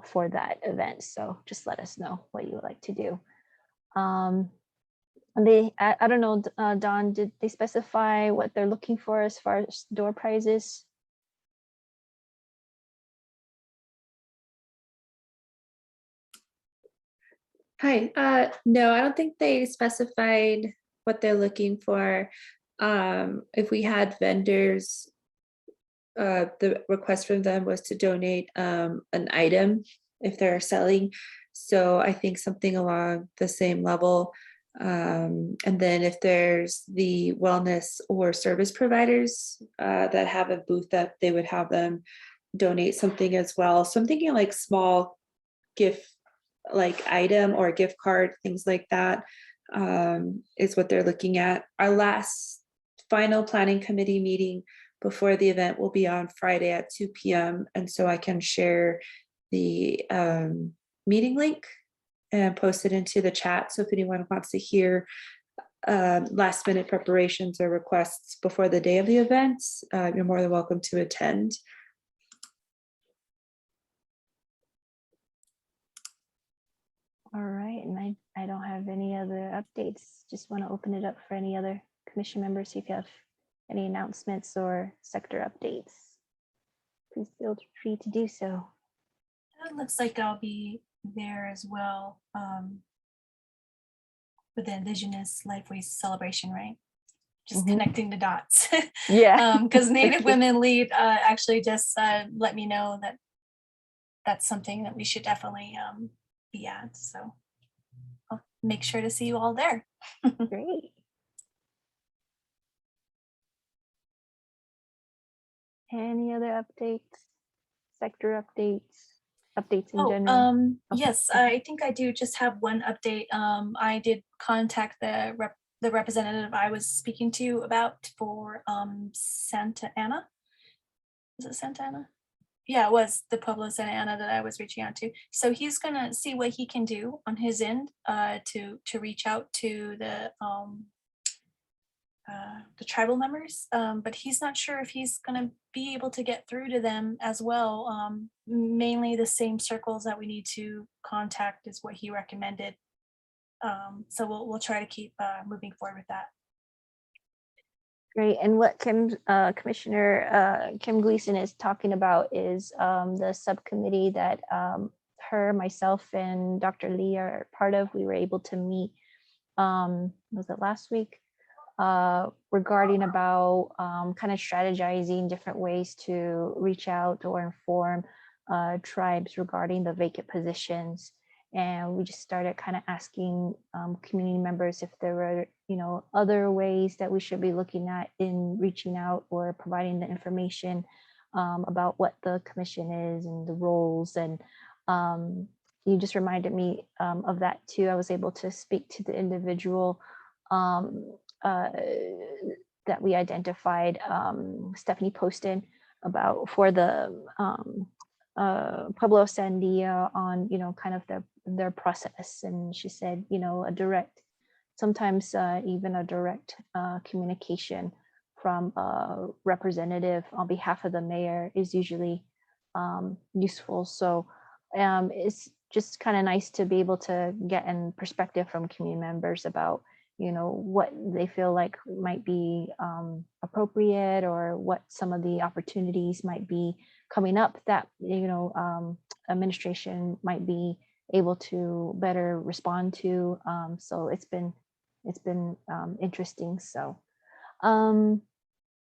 S3: for that event. So just let us know what you would like to do. And I don't know, Don, did they specify what they're looking for as far as door prizes?
S10: Hi. No, I don't think they specified what they're looking for. If we had vendors, the request from them was to donate an item if they're selling. So I think something along the same level. And then if there's the wellness or service providers that have a booth, that they would have them donate something as well. So I'm thinking like small gift, like item or gift card, things like that, is what they're looking at. Our last final planning committee meeting before the event will be on Friday at 2 p.m. And so I can share the meeting link and post it into the chat. So if anyone wants to hear last minute preparations or requests before the day of the event, you're more than welcome to attend.
S3: All right, and I don't have any other updates. Just want to open it up for any other commission members. See if you have any announcements or sector updates. Please feel free to do so.
S4: It looks like I'll be there as well with the Indigenous Lifeways celebration, right? Just connecting the dots.
S3: Yeah.
S4: Because Native Women Lead actually just let me know that that's something that we should definitely be at. So I'll make sure to see you all there.
S3: Great. Any other updates? Sector updates in general?
S4: Yes, I think I do just have one update. I did contact the representative I was speaking to about for Santa Ana. Is it Santa Ana? Yeah, it was the Pueblo Santa Ana that I was reaching out to. So he's gonna see what he can do on his end to reach out to the tribal members, but he's not sure if he's gonna be able to get through to them as well. Mainly the same circles that we need to contact is what he recommended. So we'll try to keep moving forward with that.
S3: Great. And what Commissioner Kim Gleason is talking about is the subcommittee that her, myself, and Dr. Lee are part of. We were able to meet, was it last week? Regarding about kind of strategizing different ways to reach out or inform tribes regarding the vacant positions. And we just started kind of asking community members if there were, other ways that we should be looking at in reaching out or providing the information about what the commission is and the roles. And you just reminded me of that too. I was able to speak to the individual that we identified, Stephanie posted about for the Pueblo Sandia on, kind of their process. And she said, a direct, sometimes even a direct communication from a representative on behalf of the mayor is usually useful. So it's just kind of nice to be able to get in perspective from community members about, what they feel like might be appropriate, or what some of the opportunities might be coming up that administration might be able to better respond to. So it's been interesting. So Dawn,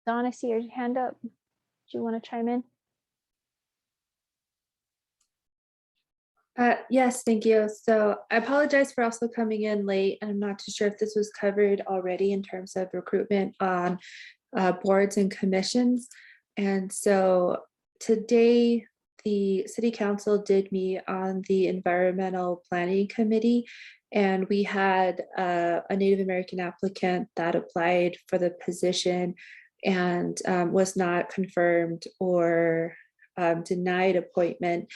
S3: I see your hand up. Do you want to chime in?
S10: Yes, thank you. So I apologize for also coming in late, and I'm not too sure if this was covered already in terms of recruitment on boards and commissions. And so today, the City Council did meet on the Environmental Planning Committee, and we had a Native American applicant that applied for the position and was not confirmed or denied appointment,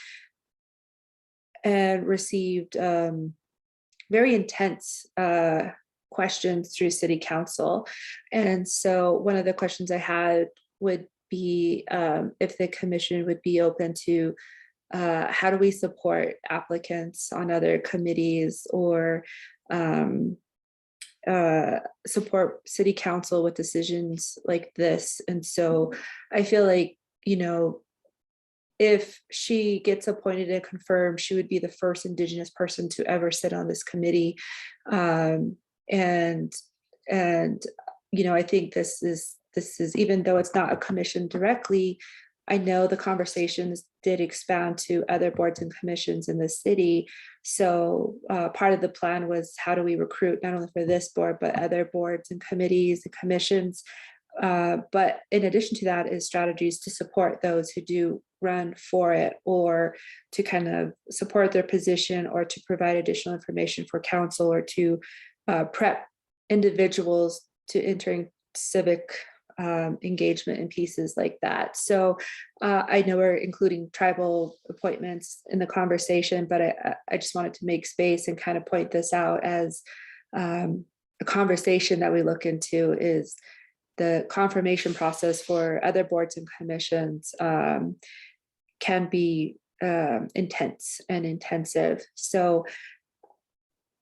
S10: and received very intense questions through City Council. And so one of the questions I had would be if the commission would be open to how do we support applicants on other committees, or support City Council with decisions like this. And so I feel like, if she gets appointed and confirmed, she would be the first Indigenous person to ever sit on this committee. And I think this is, even though it's not a commission directly, I know the conversations did expand to other boards and commissions in the city. So part of the plan was, how do we recruit not only for this board, but other boards and committees and commissions. But in addition to that is strategies to support those who do run for it, or to kind of support their position, or to provide additional information for council, or to prep individuals to entering civic engagement in pieces like that. So I know we're including tribal appointments in the conversation, but I just wanted to make space and kind of point this out as a conversation that we look into, is the confirmation process for other boards and commissions can be intense and intensive. So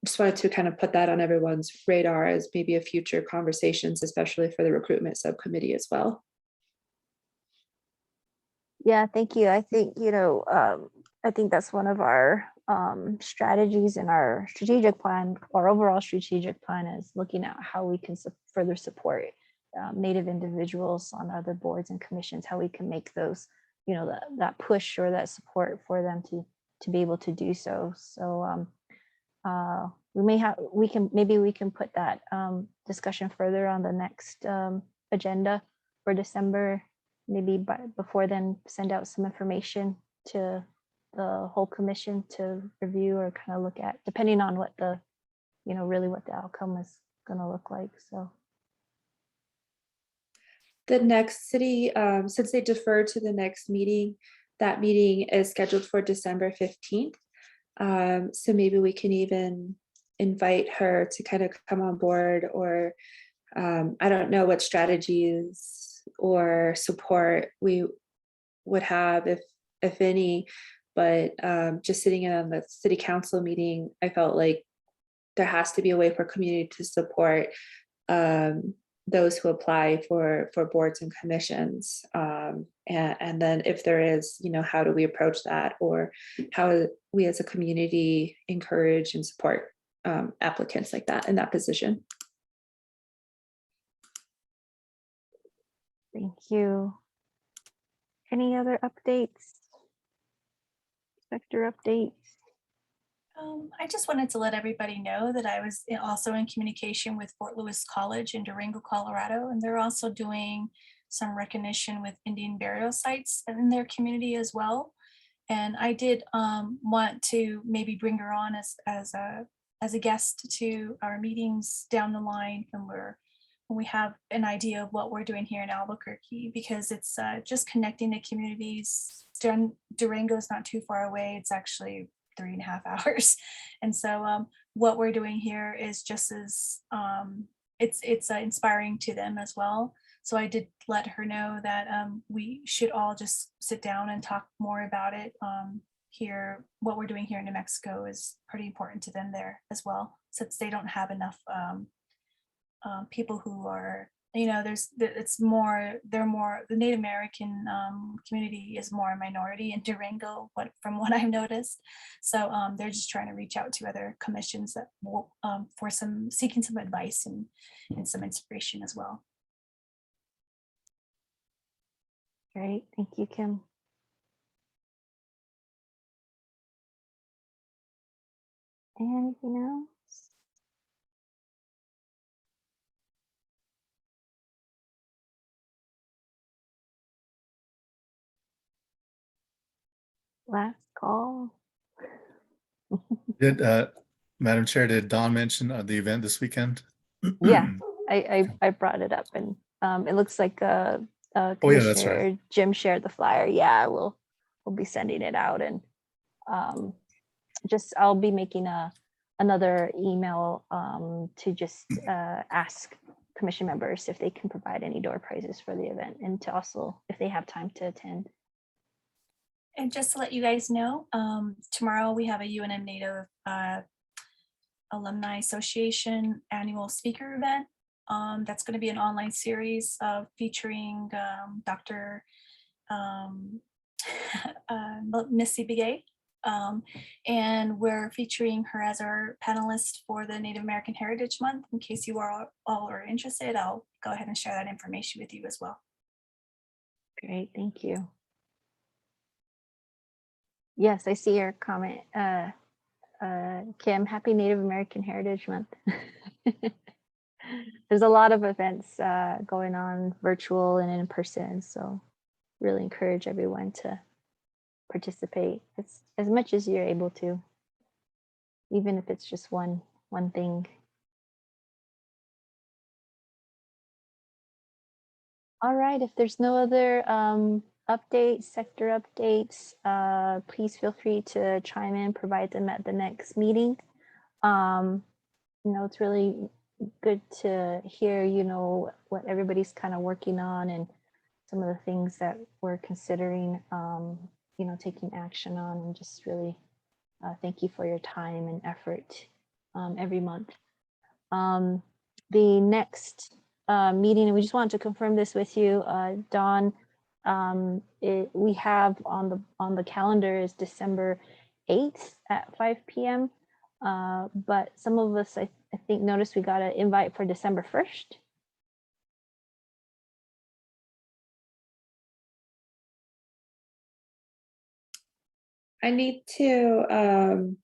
S10: just wanted to kind of put that on everyone's radar as maybe a future conversations, especially for the recruitment subcommittee as well.
S3: Yeah, thank you. I think, I think that's one of our strategies in our strategic plan. Our overall strategic plan is looking at how we can further support Native individuals on other boards and commissions, how we can make those, that push or that support for them to be able to do so. So we can put that discussion further on the next agenda for December. Maybe before then, send out some information to the whole commission to review or kind of look at, depending on what the, really what the outcome is going to look like. So
S10: the next city, since they deferred to the next meeting, that meeting is scheduled for December 15th. So maybe we can even invite her to kind of come on board, or I don't know what strategies or support we would have, if any, but just sitting in on the city council meeting, I felt like there has to be a way for community to support those who apply for boards and commissions. And then if there is, how do we approach that, or how we as a community encourage and support applicants like that in that position.
S3: thank you. Any other updates? Sector updates?
S4: I just wanted to let everybody know that I was also in communication with Fort Lewis College in Durango, Colorado, and they're also doing some recognition with Indian burial sites in their community as well. And I did want to maybe bring her on as a guest to our meetings down the line when we have an idea of what we're doing here in Albuquerque, because it's just connecting the communities. Durango's not too far away. It's actually 3.5 hours. And so what we're doing here is just as it's inspiring to them as well. So I did let her know that we should all just sit down and talk more about it here. What we're doing here in New Mexico is pretty important to them there as well, since they don't have enough people who are, it's more, the Native American community is more a minority in Durango, from what I've noticed. So they're just trying to reach out to other commissions that will, for seeking some advice and some inspiration as well.
S3: Great, thank you, Kim. Anything else? Last call.
S2: Did, Madam Chair, did Dawn mention the event this weekend?
S3: Yeah, I brought it up, and it looks like
S2: Oh, yeah, that's right.
S3: Commissioner Jim shared the flyer. Yeah, we'll be sending it out, and just I'll be making another email to just ask commission members if they can provide any door prizes for the event, and to also if they have time to attend.
S4: And just to let you guys know, tomorrow we have a UNM Native Alumni Association annual speaker event. That's going to be an online series featuring Dr. Missy Begay. And we're featuring her as our panelist for the Native American Heritage Month. In case you all are interested, I'll go ahead and share that information with you as well.
S3: Great, thank you. Yes, I see your comment. Kim, happy Native American Heritage Month. There's a lot of events going on virtual and in person, so really encourage everyone to participate as much as you're able to, even if it's just one thing. All right, if there's no other updates, sector updates, please feel free to chime in, provide them at the next meeting. It's really good to hear, what everybody's kind of working on and some of the things that we're considering, taking action on, and just really thank you for your time and effort every month. The next meeting, and we just wanted to confirm this with you, Dawn, we have on the calendar is December 8th at 5 p.m. But some of us, I think, noticed we got an invite for December 1st.
S10: I need to,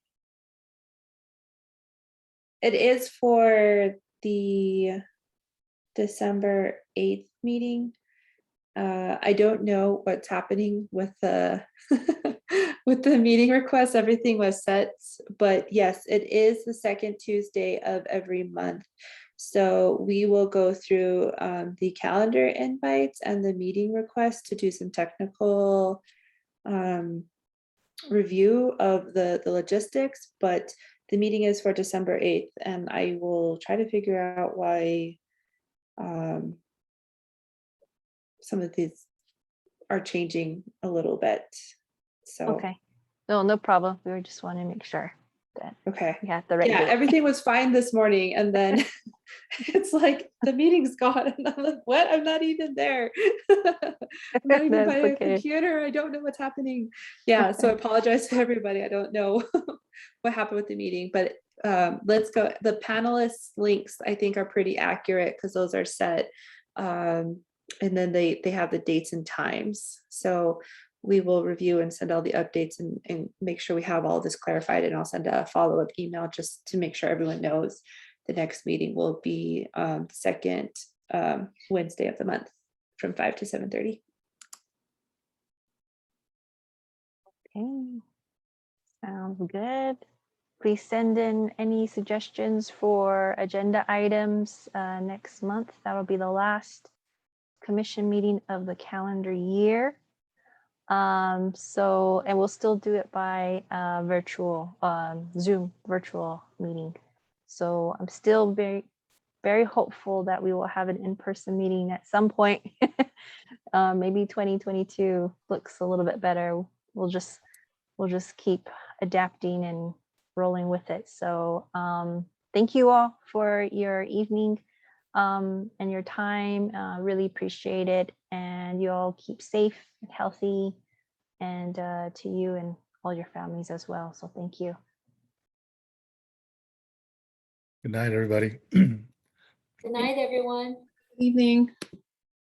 S10: it is for the December 8th meeting. I don't know what's happening with the with the meeting request. Everything was set, but yes, it is the second Tuesday of every month. So we will go through the calendar invites and the meeting request to do some technical review of the logistics, but the meeting is for December 8th, and I will try to figure out why some of these are changing a little bit. So
S3: Okay, no problem. We were just wanting to make sure that
S10: okay,
S3: we had the right
S10: yeah,
S3: date.
S10: everything was fine this morning, and then it's like the meeting's gone, and I'm like, what? I'm not even there. I'm not even
S3: That's
S10: by a
S3: okay.
S10: computer. I don't know what's happening. Yeah, so I apologize to everybody. I don't know what happened with the meeting, but let's go. The panelists links I think are pretty accurate because those are set, and then they have the dates and times. So we will review and send all the updates and make sure we have all this clarified, and I'll send a follow-up email just to make sure everyone knows the next meeting will be the second Wednesday of the month from 5 to 7:30.
S3: Okay, sounds good. Please send in any suggestions for agenda items next month. That'll be the last commission meeting of the calendar year. And we'll still do it by virtual Zoom virtual meeting. So I'm still very, very hopeful that we will have an in-person meeting at some point. Maybe 2022 looks a little bit better. We'll just keep adapting and rolling with it. So thank you all for your evening. and your time. Really appreciate it. And you all keep safe and healthy, and to you and all your families as well. So thank you.
S2: Good night, everybody.
S5: Good night, everyone.
S9: Evening.